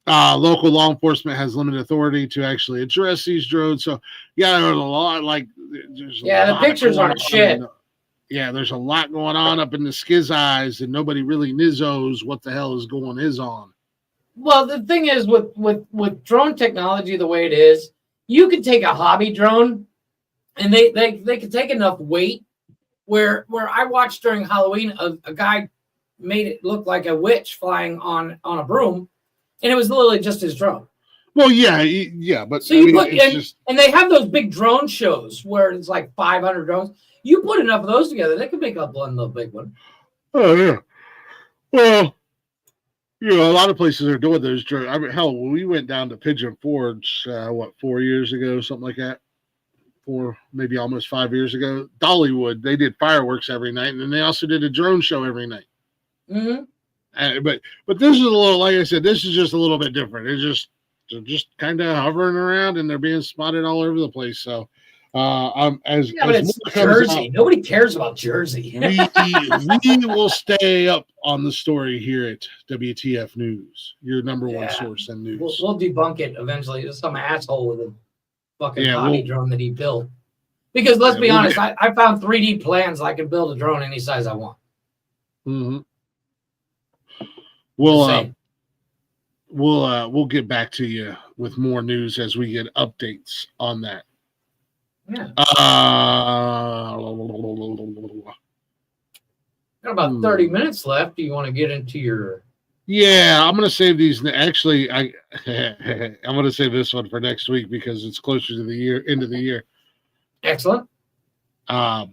Local law enforcement has limited authority to actually address these drones. So, yeah, there's a lot. The pictures aren't shit. There's a lot going on up in the skiz eyes, and nobody really knows what the hell is going on. Well, the thing is, with drone technology the way it is, you could take a hobby drone, and they could take enough weight where I watched during Halloween, a guy made it look like a witch flying on a broom. And it was literally just his drone. Well, yeah, but so and they have those big drone shows where it's like 500 drones. You put enough of those together, they could make up one little big one. Oh yeah. Well, a lot of places are doing those drones. I mean, hell, when we went down to Pigeon Forge, 4 years ago, something like that, maybe almost 5 years ago, Dollywood, they did fireworks every night, and then they also did a drone show every night. Mm-hmm. But this is a little, like I said, this is just a little bit different. It's just kind of hovering around, and they're being spotted all over the place. So, but it's Jersey. Nobody cares about Jersey. we will stay up on the story here at WTF News, your number one source in news. We'll debunk it eventually. There's some asshole with a fucking hobby drone that he built. Because let's be honest, I found 3D plans. I can build a drone any size I want. Mm-hmm. We'll get back to you with more news as we get updates on that. Yeah. Got about 30 minutes left. Do you want to get into your? Yeah, I'm gonna save these. Actually, I'm gonna save this one for next week because it's closer to the end of the year. Excellent. And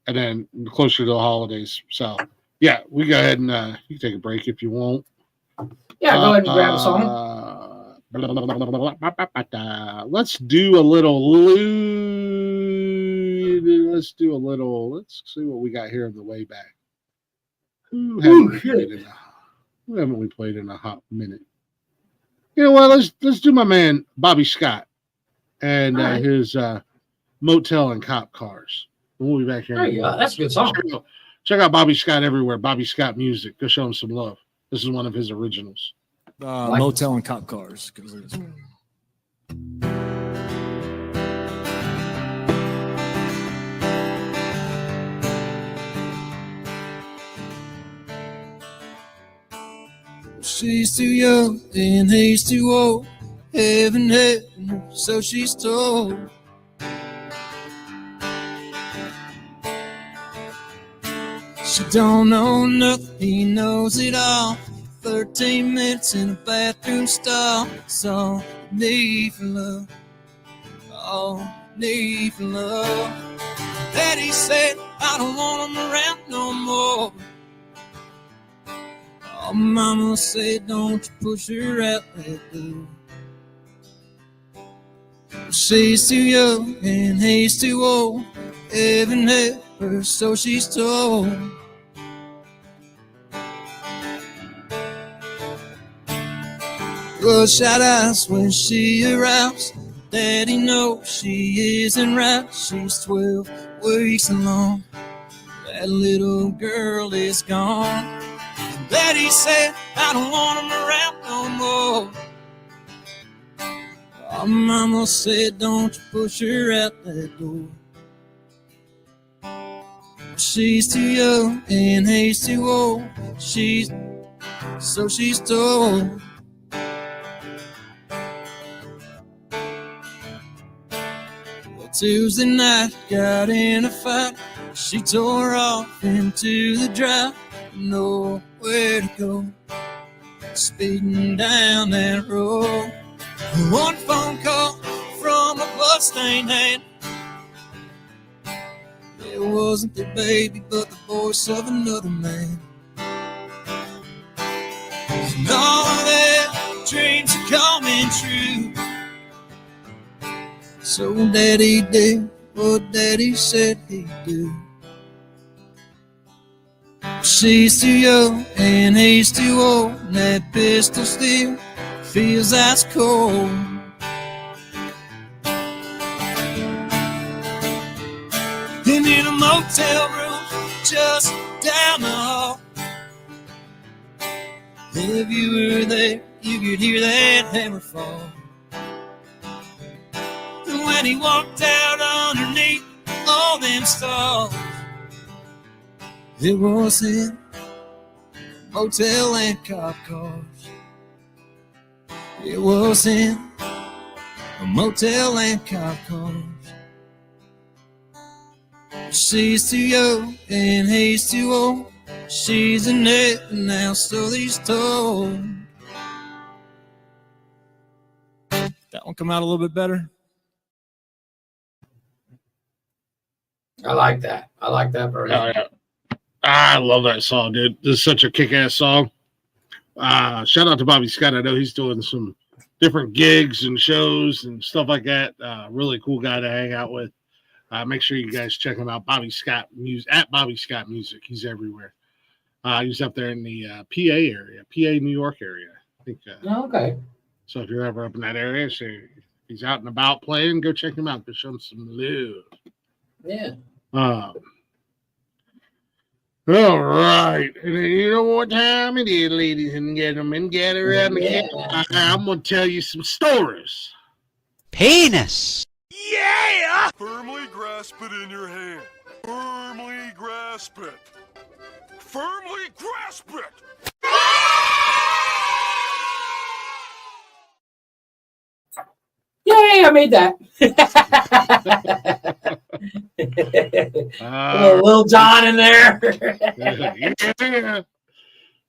then closer to the holidays. So. Yeah, we go ahead and you can take a break if you want. Yeah, go ahead and grab a song. Let's do a little. Let's see what we got here on the way back. Who haven't we played in a hot minute? You know what? Let's do my man Bobby Scott and his Motel and Cop Cars. We'll be back here. There you go. That's a good song. Check out Bobby Scott everywhere. Bobby Scott Music. Go show him some love. This is one of his originals. Motel and Cop Cars. She's too young and he's too old. Heaven had so she's told. She don't know nothing, he knows it all. 13 minutes in a bathroom stall. So need for love, oh, need for love. Daddy said, I don't want them around no more. Oh, Mama said, don't you push her out that door. She's too young and he's too old. Heaven help her, so she's told. Bloodshot eyes when she arrives. Daddy knows she isn't right. She's 12 weeks along. That little girl is gone. And Daddy said, I don't want him around no more. Oh, Mama said, don't you push her out that door. She's too young and he's too old. She's told. Well, Tuesday night got in a fight. She tore off into the drive. Nowhere to go. Speeding down that road. One phone call from a bloodstained hand. It wasn't the baby, but the voice of another man. And all of their dreams are coming true. So Daddy did what Daddy said he'd do. She's too young and he's too old. And that pistol still feels ice cold. And in a motel room just down the hall, if you were there, you could hear that hammer fall. And when he walked out underneath all them stars, it was in a motel and cop cars. It was in a motel and cop cars. She's too young and he's too old. She's in it now, so he's told. That one come out a little bit better. I like that. I like that version. Oh, yeah. I love that song, dude. This is such a kick-ass song. Shout out to Bobby Scott. I know he's doing some different gigs and shows and stuff like that. Really cool guy to hang out with. Make sure you guys check him out. Bobby Scott Music at Bobby Scott Music. He's everywhere. He's up there in the PA area, PA, New York area. I think. Okay. So if you're ever up in that area, so he's out and about playing, go check him out. Go show him some love. Yeah. All right. And you know what time it is, ladies and gentlemen. Get around the camp. I'm going to tell you some stories. Penis. Yeah! Firmly grasp it in your hand. Firmly grasp it. Firmly grasp it. Yay, I made that. Lil John in there. Yeah.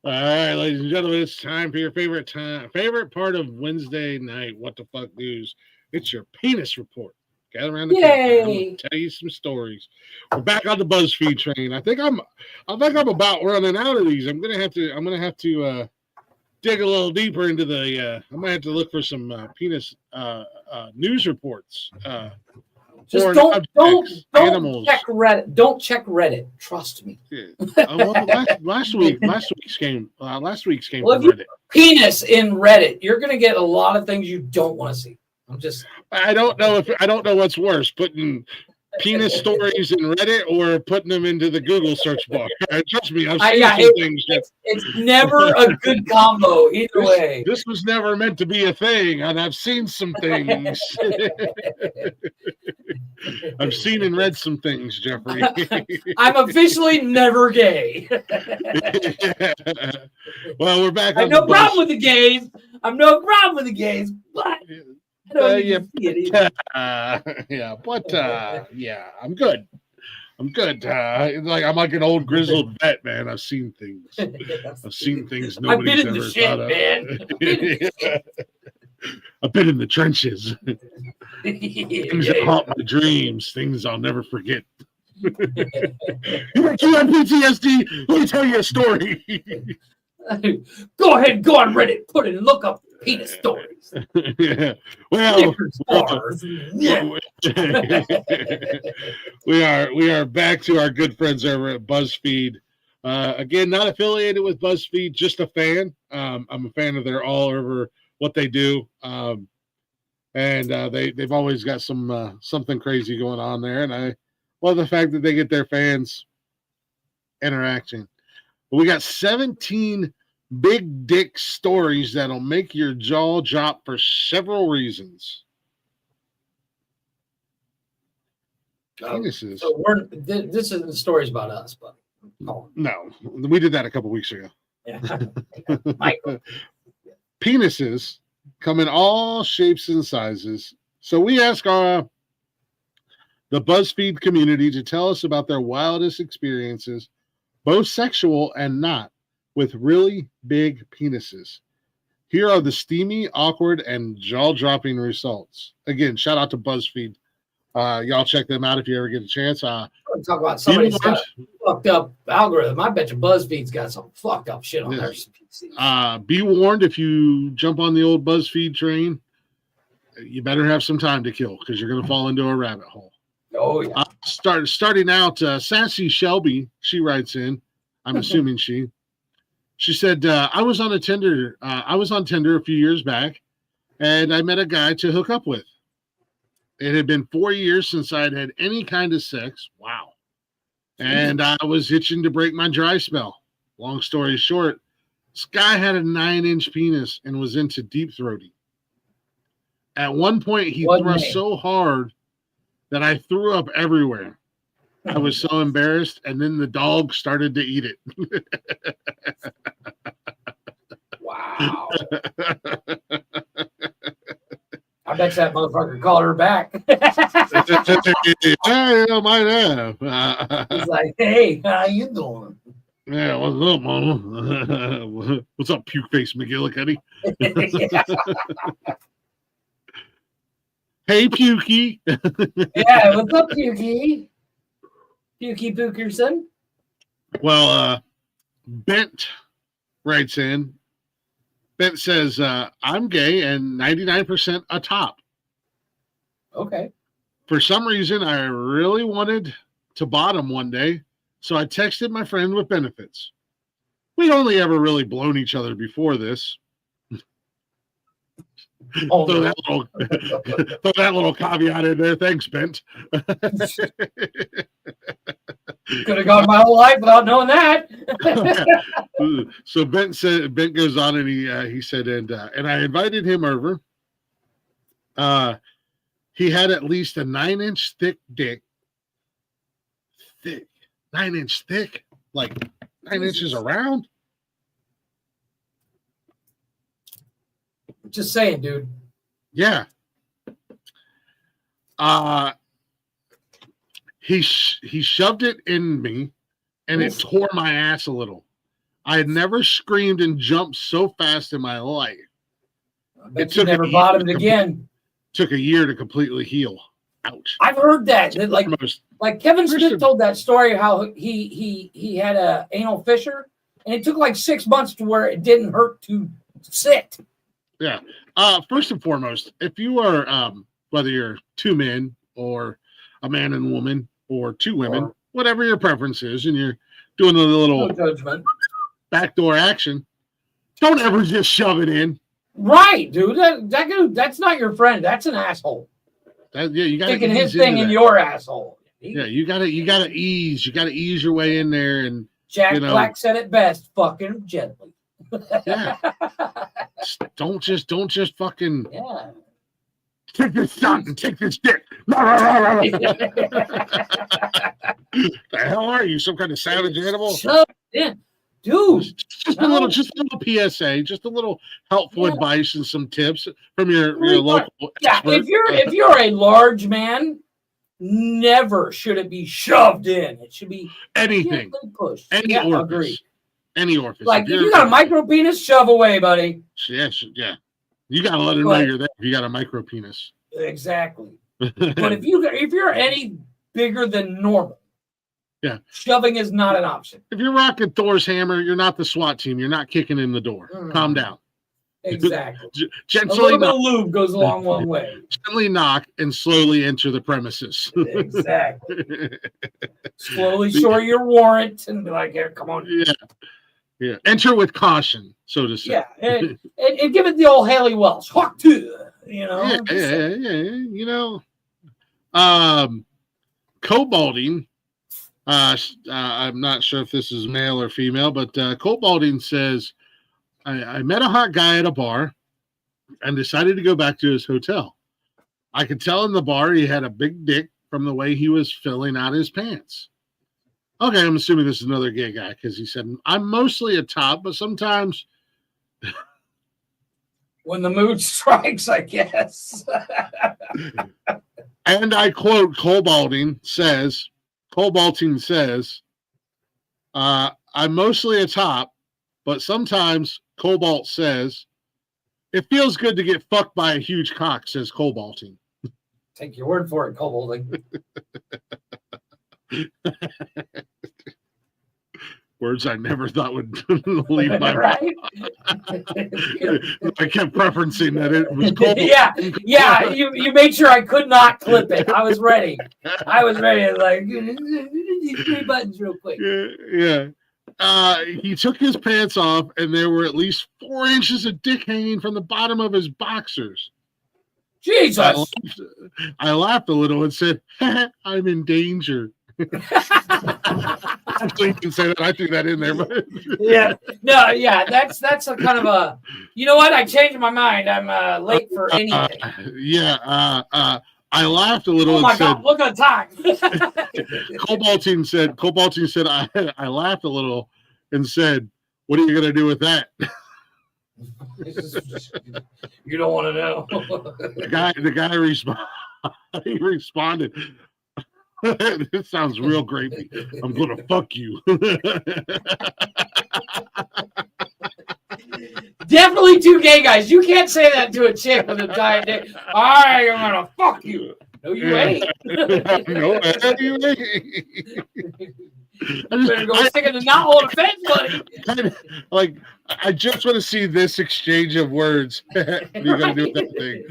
All right, ladies and gentlemen, it's time for your favorite part of Wednesday night. What the fuck news? It's your penis report. Gather around the campfire. I'm gonna tell you some stories. We're back on the BuzzFeed train. I think I'm about running out of these. I'm gonna have to dig a little deeper into the. I'm gonna have to look for some penis news reports. Just don't check Reddit. Don't check Reddit. Trust me. Well, last week's came from Reddit. Penis in Reddit, you're gonna get a lot of things you don't want to see. I don't know what's worse, putting penis stories in Reddit or putting them into the Google search bar. Trust me, I've seen some things. It's never a good combo either way. This was never meant to be a thing, and I've seen some things. I've seen and read some things, Jeffrey. I'm officially never gay. Well, we're back. I'm no problem with the gays. But I don't even see it either. I'm good. I'm like an old grizzled vet, man. I've seen things. I've seen things nobody's ever thought of. Man. I've been in the trenches. Things that haunt my dreams. Things I'll never forget. You have PTSD? Let me tell you a story. Go ahead, go on Reddit, put it and look up penis stories. Yeah. Well, Bars. Yeah. we are back to our good friends over at BuzzFeed. Again, not affiliated with BuzzFeed, just a fan. I'm a fan of their all over what they do. And they've always got something crazy going on there. And I love the fact that they get their fans interacting. But we got 17 big dick stories that'll make your jaw drop for several reasons. Penises. So this isn't stories about us, but no, we did that a couple weeks ago. Yeah. Penises come in all shapes and sizes. So we ask the BuzzFeed community to tell us about their wildest experiences, both sexual and not, with really big penises. Here are the steamy, awkward, and jaw-dropping results. Again, shout out to BuzzFeed. Y'all check them out if you ever get a chance. Talk about somebody's got a fucked up algorithm. I bet you BuzzFeed's got some fucked up shit on their PCs. Be warned, if you jump on the old BuzzFeed train, you better have some time to kill because you're going to fall into a rabbit hole. Oh, yeah. Starting out, Sassy Shelby, she writes in, I'm assuming she said, I was on Tinder a few years back, and I met a guy to hook up with. It had been 4 years since I'd had any kind of sex. Wow. And I was itching to break my dry spell. Long story short, this guy had a 9-inch penis and was into deep throating. At one point, he thrust so hard that I threw up everywhere. I was so embarrassed, and then the dog started to eat it. Wow. I bet that motherfucker called her back. Yeah, might have. He's like, hey, how you doing? Yeah, what's up, mama? What's up, puke face McGillicuddy? Hey, Pukey. Yeah, what's up, Pukey? Pukey Pookerson. Well, Bent writes in. Bent says, I'm gay and 99% a top. Okay. For some reason, I really wanted to bottom one day, so I texted my friend with benefits. We'd only ever really blown each other before this. Oh, throw that little caveat in there. Thanks, Bent. Could have gone my whole life without knowing that. So Bent goes on and he said, and I invited him over. He had at least a 9-inch thick dick. Thick. 9-inch thick? Like 9 inches around? Just saying, dude. Yeah. He shoved it in me, and it tore my ass a little. I had never screamed and jumped so fast in my life. I bet you never bottomed again. Took a year to completely heal. Ouch. I've heard that. Like Kevin Smith told that story how he had a anal fissure, and it took like 6 months to where it didn't hurt to sit. Yeah. First and foremost, if you are whether you're two men or a man and woman or two women, whatever your preference is, and you're doing a little backdoor action, don't ever just shove it in. Right, dude. That dude, that's not your friend. That's an asshole. You got to sticking his thing in your asshole. Yeah, you gotta ease. You gotta ease your way in there, and Jack Black said it best: "Fucking gently." Yeah. Don't just fucking take this shot and take this dick. The hell are you? Some kind of savage animal? Yeah. Dude. Just a little PSA, just a little helpful advice and some tips from your local expert. If you're a large man, never should it be shoved in. It should be anything pushed. Any orifice. Agree. Any orifice. Like if you got a micro penis, shove away, buddy. Yes, yeah. You gotta let her know you're there if you got a micro penis. Exactly. But if you're any bigger than normal, Yeah. Shoving is not an option. If you're rocking Thor's hammer, you're not the SWAT team. You're not kicking in the door. Calm down. Exactly. A Gently little bit knock, of lube goes a long way. gently knock and slowly enter the premises. Exactly. Slowly show your warrant and be like, "Here, come on." Yeah. Enter with caution, so to say. Yeah, and give it the old Haley Wells. Hawk to, you know. Yeah. You know, Cobalding. I'm not sure if this is male or female, but Cobalding says, I met a hot guy at a bar and decided to go back to his hotel. I could tell in the bar he had a big dick from the way he was filling out his pants. Okay, I'm assuming this is another gay guy because he said, I'm mostly a top, but sometimes when the mood strikes, I guess. And I quote, Cobalding says, I'm mostly a top, but sometimes Cobalt says, it feels good to get fucked by a huge cock, says Cobalding. Take your word for it, Cobalding. Words I never thought would leave my right? I kept preferencing that it was Cobalt. Yeah. You made sure I could not clip it. I was ready. Like these 3 buttons real quick. Yeah. He took his pants off, and there were at least 4 inches of dick hanging from the bottom of his boxers. Jesus! I laughed a little and said, "I'm in danger." Actually, you can say that. I threw that in there, but that's a kind of a. You know what? I changed my mind. I'm late for anything. I laughed a little. Oh my and God! said, Look at the time. Cobalding said, I laughed a little and said, "What are you going to do with that?" You don't want to know. The guy responded. This sounds real creepy. I'm gonna fuck you. Definitely 2 gay guys. You can't say that to a chick with a giant dick. I am gonna fuck you. No, you ain't. No, you ain't. You better go stick in the knothole of the fence, buddy. Like, I just want to see this exchange of words. What are you gonna do with that thing?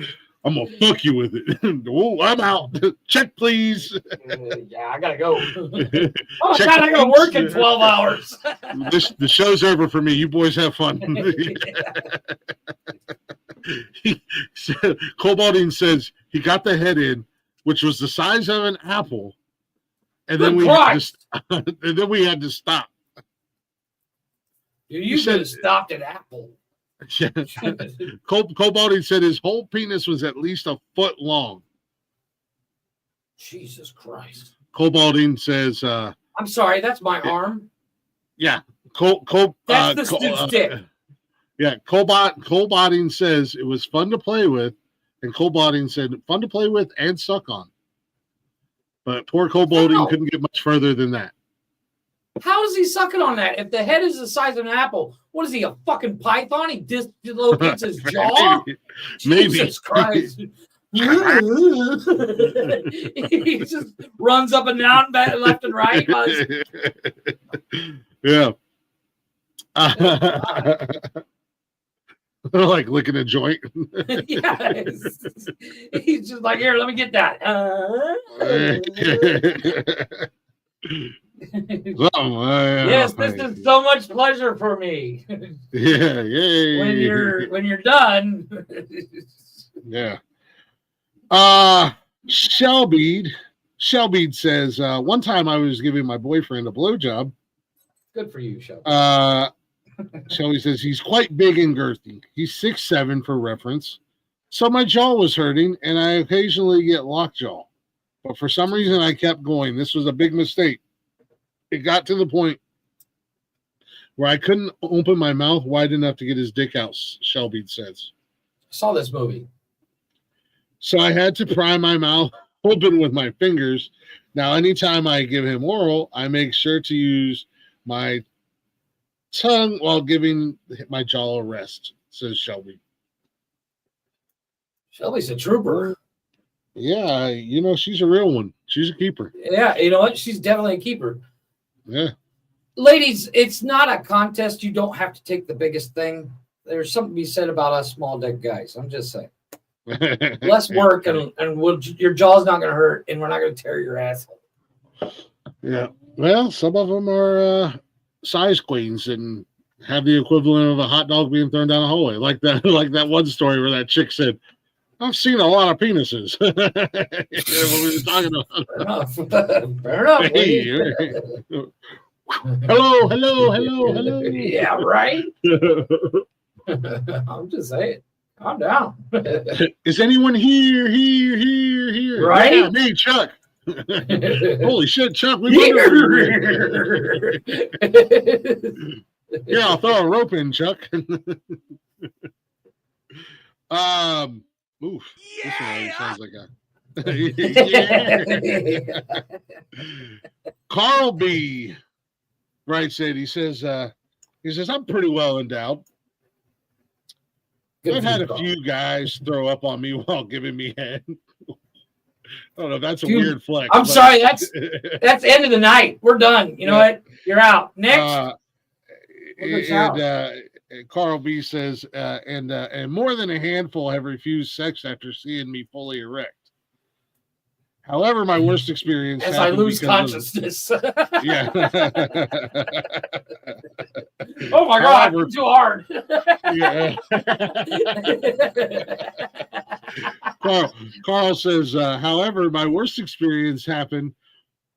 I'm gonna fuck you with it. Oh, I'm out. Check, please. Yeah, I gotta go. Oh my God, I gotta work in 12 hours. The show's over for me. You boys have fun. Cobalding says he got the head in, which was the size of an apple, and then we had to stop. You should have stopped at Apple. Cobalding said his whole penis was at least a foot long. Jesus Christ. Cobalding says, I'm sorry, that's my arm. Yeah. That's the dude's dick. Yeah. Cobalding says it was fun to play with, and Cobalding said fun to play with and suck on. But poor Cobalding couldn't get much further than that. How is he sucking on that? If the head is the size of an apple, what is he, a fucking python? He dislocates his jaw? Maybe. Jesus Christ. He just runs up and down, left and right. Yeah. Like licking a joint. Yes. He's just like, here, let me get that. Yes, this is so much pleasure for me. Yeah. When you're done. Yeah. Shelby says, one time I was giving my boyfriend a blowjob. Good for you, Shelby. Shelby says he's quite big and girthy. He's 6'7" for reference. So my jaw was hurting, and I occasionally get lockjaw. But for some reason, I kept going. This was a big mistake. It got to the point where I couldn't open my mouth wide enough to get his dick out, Shelby says. I saw this movie. So I had to pry my mouth open with my fingers. Now, anytime I give him oral, I make sure to use my tongue while giving my jaw a rest, says Shelby. Shelby's a trooper. Yeah, she's a real one. She's a keeper. Yeah, you know what? She's definitely a keeper. Yeah. Ladies, it's not a contest. You don't have to take the biggest thing. There's something to be said about us small dick guys. I'm just saying. Less work and your jaw's not going to hurt, and we're not going to tear your asshole. Yeah. Well, some of them are size queens and have the equivalent of a hot dog being thrown down a hallway. Like that one story where that chick said, I've seen a lot of penises. What we were talking about. Fair enough. Hey, hello. Yeah, right? I'm just saying. Calm down. Is anyone here? Right? Yeah, me, Chuck. Holy shit, Chuck. We went over here. Yeah, I'll throw a rope in, Chuck. Oof. This one always sounds like a Carl B. writes it. He says, I'm pretty well endowed. I've had a few guys throw up on me while giving me head. I don't know if that's a weird flex. I'm sorry, that's the end of the night. We're done. You know what? You're out. Next. Carl B says, and more than a handful have refused sex after seeing me fully erect. However, my worst experience as I lose consciousness. Yeah. Oh my God, I'm too hard. Yeah. Carl says, however, my worst experience happened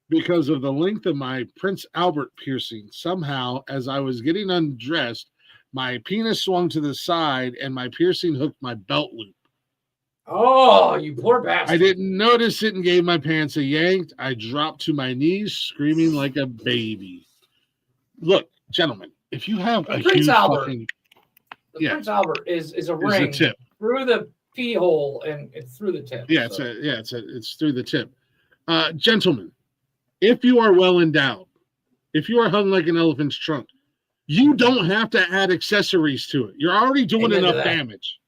because of the length of my Prince Albert piercing. Somehow, as I was getting undressed, my penis swung to the side and my piercing hooked my belt loop. Oh, you poor bastard. I didn't notice it and gave my pants a yank. I dropped to my knees, screaming like a baby. Look, gentlemen, if you have a Prince huge Albert, fucking... Prince Albert is a ring tip. through the pee hole and it's through the tip. Yeah, so. It's through the tip. Gentlemen, if you are well endowed, if you are hung like an elephant's trunk, you don't have to add accessories to it. You're already doing enough damage.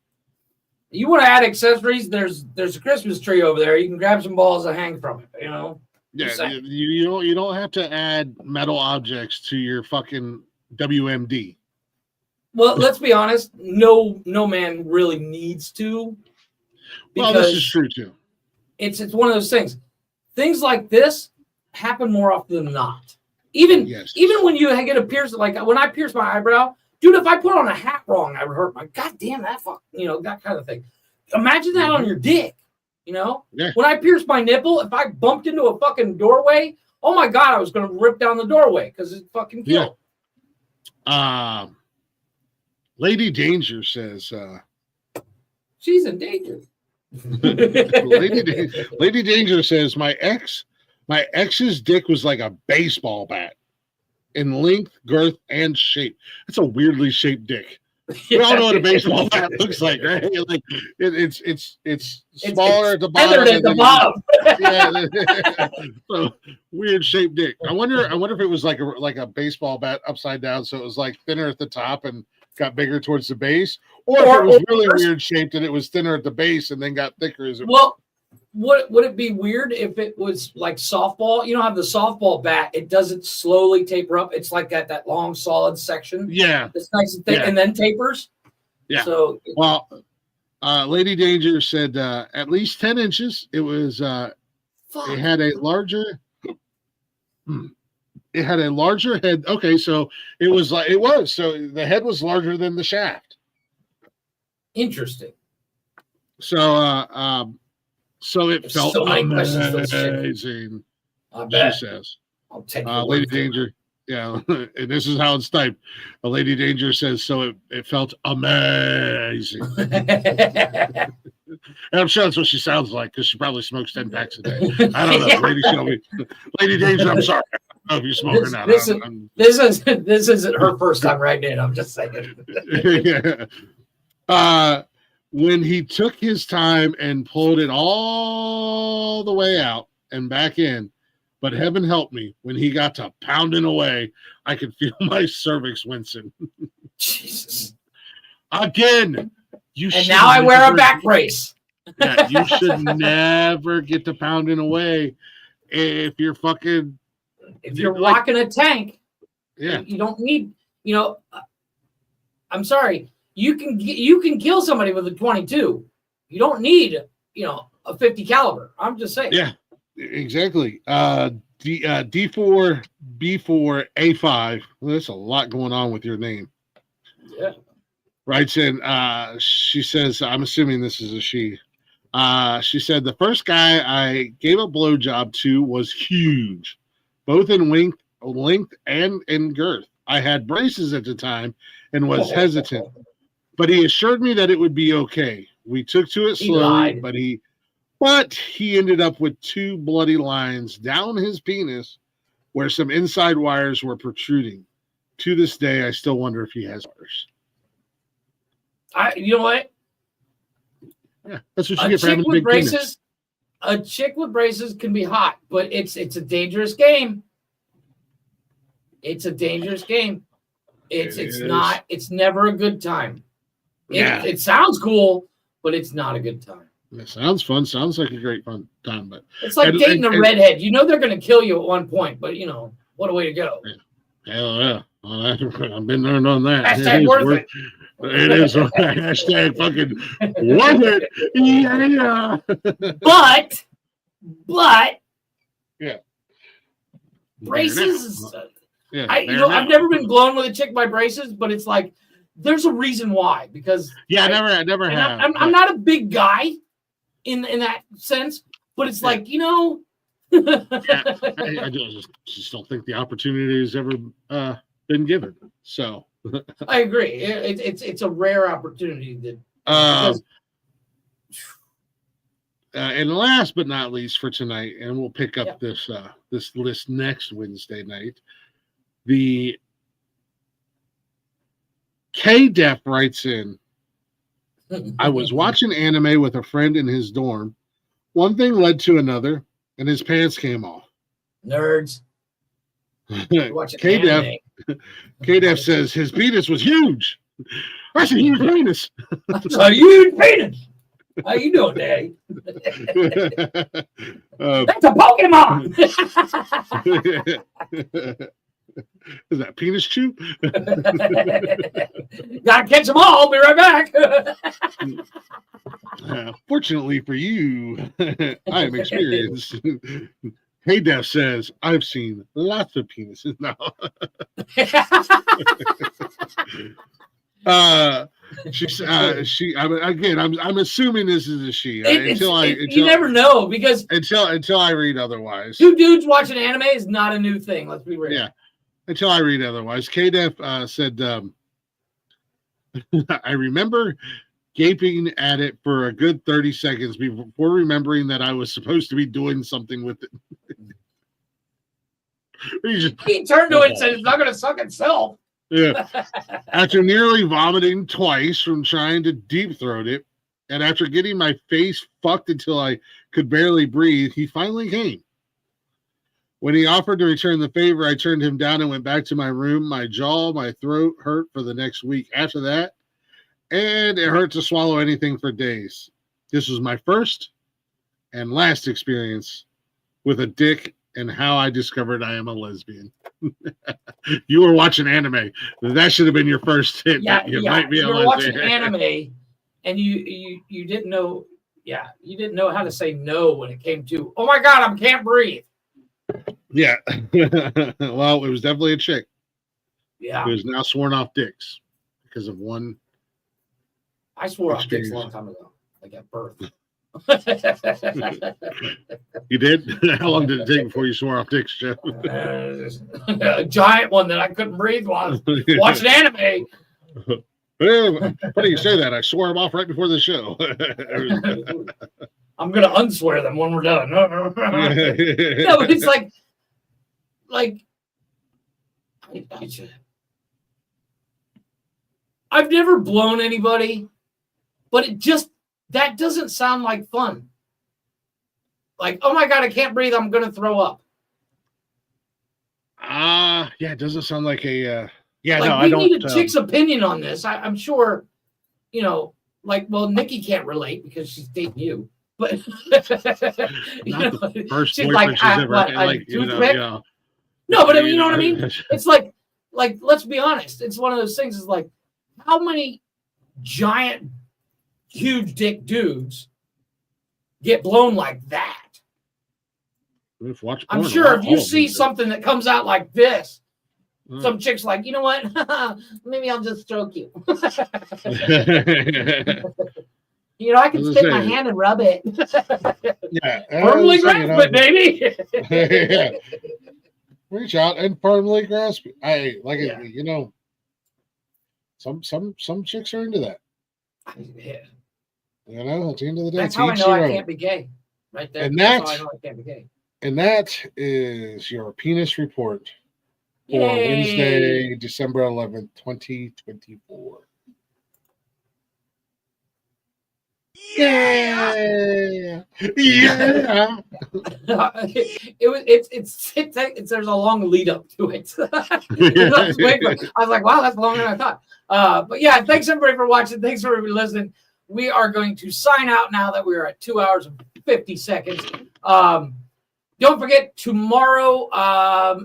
You want to add accessories? There's a Christmas tree over there. You can grab some balls and hang from it. You know. Yeah, you don't have to add metal objects to your fucking WMD. Well, let's be honest. No man really needs to. Well, this is true too. It's one of those things. Things like this happen more often than not. Even when you get a piercing, like when I pierce my eyebrow, dude, if I put on a hat wrong, I would hurt my goddamn that that kind of thing. Imagine that on your dick, you know? Yeah. When I pierced my nipple, if I bumped into a fucking doorway, oh my God, I was going to rip down the doorway because it fucking killed. Yeah. Lady Danger says, she's in danger. Lady Danger says, my ex's dick was like a baseball bat in length, girth, and shape. That's a weirdly shaped dick. We all know what a baseball bat looks like, right? Like it's smaller at the bottom. At the bottom. So, weird shaped dick. I wonder if it was like a baseball bat upside down, so it was like thinner at the top and got bigger towards the base, or if it was really weird shaped and it was thinner at the base and then got thicker as it well. Would it be weird if it was like softball? You know how the softball bat, it doesn't slowly taper up. It's like that long solid section. Yeah. It's nice and thick and then tapers. Yeah. So Lady Danger said at least 10 inches. It was it had a larger head. Okay, so so the head was larger than the shaft. Interesting. So it felt amazing. She says. I'll take Lady Danger. Yeah, and this is how it's typed. A Lady Danger says, so it felt amazing. And I'm sure that's what she sounds like because she probably smokes 10 packs a day. I don't know. Lady Danger, I'm sorry. I don't know if you smoke or not. This isn't her first time writing it. I'm just saying. Yeah. When he took his time and pulled it all the way out and back in, but heaven help me, when he got to pounding away, I could feel my cervix wincing. Jesus. Again, and now I wear a back brace. Yeah, you should never get to pounding away if you're fucking if you're rocking a tank, yeah, you don't need, I'm sorry, you can kill somebody with a 22. You don't need, a 50 caliber. I'm just saying. yeah, exactly. D4, B4, A5. Well, there's a lot going on with your name. Yeah. Writes in, she says, I'm assuming this is a she. She said, the first guy I gave a blowjob to was huge, both in length and in girth. I had braces at the time and was hesitant, but he assured me that it would be okay. We took to it slowly, but he ended up with 2 bloody lines down his penis where some inside wires were protruding. To this day, I still wonder if he has wires. You know what? Yeah, that's what you get for having a big penis. A chick with braces can be hot, but it's a dangerous game. It's a dangerous game. It's never a good time. Yeah. It sounds cool, but it's not a good time. It sounds fun. Sounds like a great fun time, but it's like dating a redhead. They're going to kill you at one point, but what a way to go. Hell yeah. Well, I've been there and done that. Hashtag worth it. It is hashtag fucking worth it. Yeah. But yeah. Braces is I've never been blown with a chick by braces, but it's like there's a reason why, because I never have. I'm not a big guy in that sense, but it's like I just don't think the opportunity has ever been given. So I agree. It's a rare opportunity that. And last but not least for tonight, and we'll pick up this list next Wednesday night. The K-Def writes in, I was watching anime with a friend in his dorm. One thing led to another, and his pants came off. Nerds. K-Def says his penis was huge. That's a huge penis. That's a huge penis. How you doing, Daddy? That's a Pokemon. Is that penis chew? Gotta catch them all. I'll be right back. Fortunately for you, I am experienced. Hey, Def says, I've seen lots of penises now. I'm assuming this is a she. You never know, because until I read otherwise. 2 dudes watching anime is not a new thing. Let's be real. Yeah, until I read otherwise. K-Def said, I remember gaping at it for a good 30 seconds before remembering that I was supposed to be doing something with it. He turned to it and said, it's not going to suck itself. Yeah. After nearly vomiting twice from trying to deep throat it, and after getting my face fucked until I could barely breathe, he finally came. When he offered to return the favor, I turned him down and went back to my room. My jaw, my throat hurt for the next week after that, and it hurt to swallow anything for days. This was my first and last experience with a dick, and how I discovered I am a lesbian. You were watching anime. That should have been your first hit. You might be a lesbian. You were watching anime, and you didn't know. Yeah, you didn't know how to say no when it came to, oh my God, I can't breathe. Yeah. Well, it was definitely a chick. Yeah. Who is now sworn off dicks because of one. I swore off dicks a long time ago, like at birth. You did? How long did it take before you swore off dicks, Jeff? A giant one that I couldn't breathe while watching anime. Well, funny you say that. I swore them off right before the show. I'm gonna unswear them when we're done. No, it's like I've never blown anybody, but that doesn't sound like fun. Like, oh my God, I can't breathe. I'm going to throw up. Yeah, it doesn't sound like a, I don't. We need a chick's opinion on this. I'm sure, well, Nikki can't relate because she's dating you. But, the first she's like, toothpick? No, but I mean, you know what I mean? It's like, let's be honest. It's one of those things. Is like, how many giant, huge dick dudes get blown like that? I'm sure if you see something that comes out like this, some chick's like, you know what? Maybe I'll just stroke you. You know, I can stick my hand and rub it. Yeah, firmly grasp it, baby. Yeah. Reach out and firmly grasp it. You know, some chicks are into that. Yeah. You know, at the end of the day, that's how I know I can't be gay. Right there. And that's how I know I can't be gay. And that is your penis report for Yay. Wednesday, December 11th, 2024. Yeah. Yeah. It's there's a long lead up to it. I was like, wow, that's longer than I thought. But yeah, thanks everybody for watching. Thanks for everybody listening. We are going to sign out now that we're at 2 hours and 50 seconds. Don't forget tomorrow,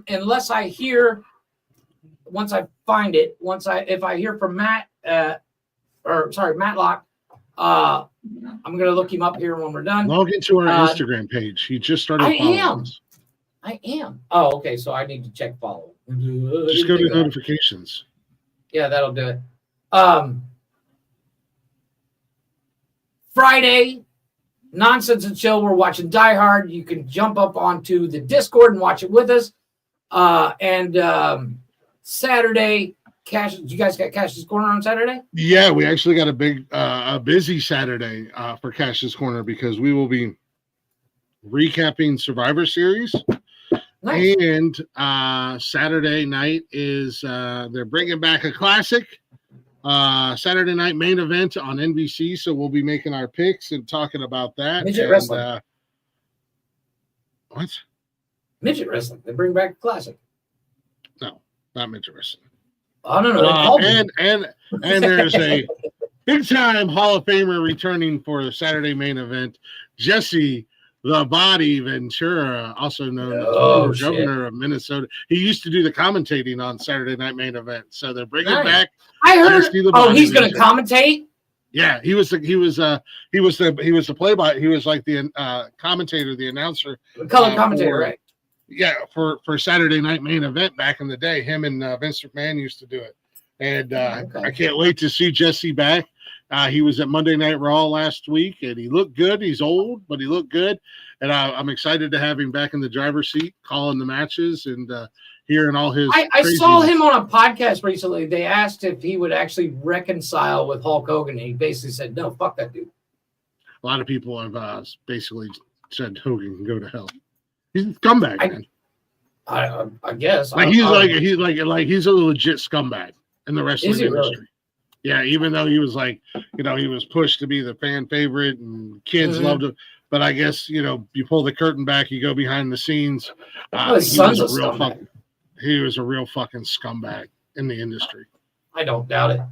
unless I hear, once I find it, if I hear from Matlock, I'm gonna look him up here when we're done. Log into our Instagram page. He just started following us. I am. Oh, okay. So I need to check follow. Just go to notifications. Yeah, that'll do it. Friday, Nonsense and Chill. We're watching Die Hard. You can jump up onto the Discord and watch it with us. And Saturday, you guys got Cash's Corner on Saturday? Yeah, we actually got a busy Saturday for Cash's Corner because we will be recapping Survivor Series. Nice. And Saturday night is they're bringing back a classic. Saturday night main event on NBC, so we'll be making our picks and talking about that. Midget wrestling. What? Midget wrestling. They bring back a classic. No, not midget wrestling. I don't know. And there's a big time Hall of Famer returning for the Saturday main event. Jesse the Body Ventura, also known as governor of Minnesota. He used to do the commentating on Saturday night main event, so they're bringing back. I heard. He's going to commentate. Yeah, he was the play-by. He was like the commentator, the announcer, color commentator, right? Yeah, for Saturday night main event back in the day. Him and Vince McMahon used to do it, and I can't wait to see Jesse back. He was at Monday Night Raw last week, and he looked good. He's old, but he looked good, and I'm excited to have him back in the driver's seat, calling the matches and hearing all his. I saw him on a podcast recently. They asked if he would actually reconcile with Hulk Hogan, and he basically said, "No, fuck that dude." A lot of people have basically said Hogan can go to hell. He's a scumbag, man. I guess. He's a legit scumbag in the wrestling industry. Really? Yeah, even though he was he was pushed to be the fan favorite and kids loved him. But I guess, you pull the curtain back, you go behind the scenes. He was a real fucking scumbag in the industry. I don't doubt it.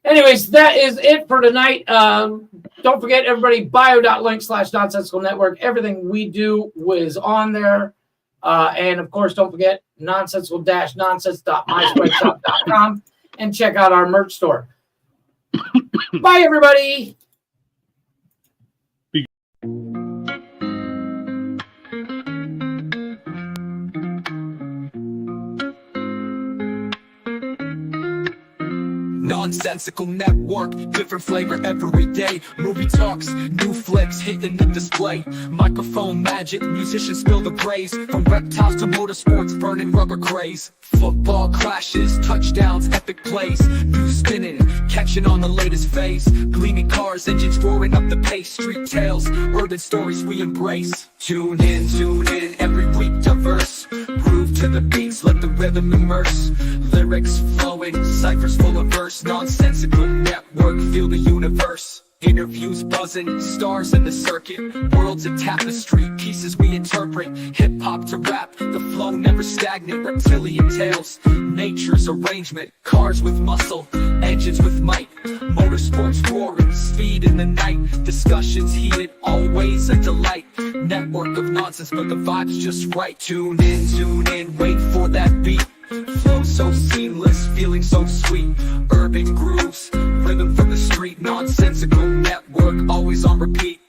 Anyways, that is it for tonight. Don't forget, everybody, bio.link/nonsensical network. Everything we do was on there. And, of course, don't forget nonsensical-nonsense.myspreadshop.com and check out our merch store. Bye, everybody. Nonsensical network, different flavor every day. Movie talks, new flicks hitting the display. Microphone magic, musicians spill the praise. From reptiles to motorsports, burning rubber craze. Football crashes, touchdowns, epic plays. News spinning, catching on the latest phase. Gleaming cars, engines roaring up the pace. Street tales, urban stories we embrace. Tune in, every week diverse. Groove to the beats, let the rhythm immerse. Lyrics flowing, ciphers full of verse. Nonsensical network, feel the universe. Interviews buzzing, stars in the circuit. Worlds of tapestry, pieces we interpret. Hip-hop to rap, the flow never stagnant. Reptilian tales, nature's arrangement. Cars with muscle, engines with might. Motorsports roaring, speed in the night. Discussions heated, always a delight. Network of nonsense, but the vibe's just right. Tune in, wait for that beat. Flow so seamless, feeling so sweet. Urban grooves, rhythm from the street. Nonsensical network, always on repeat.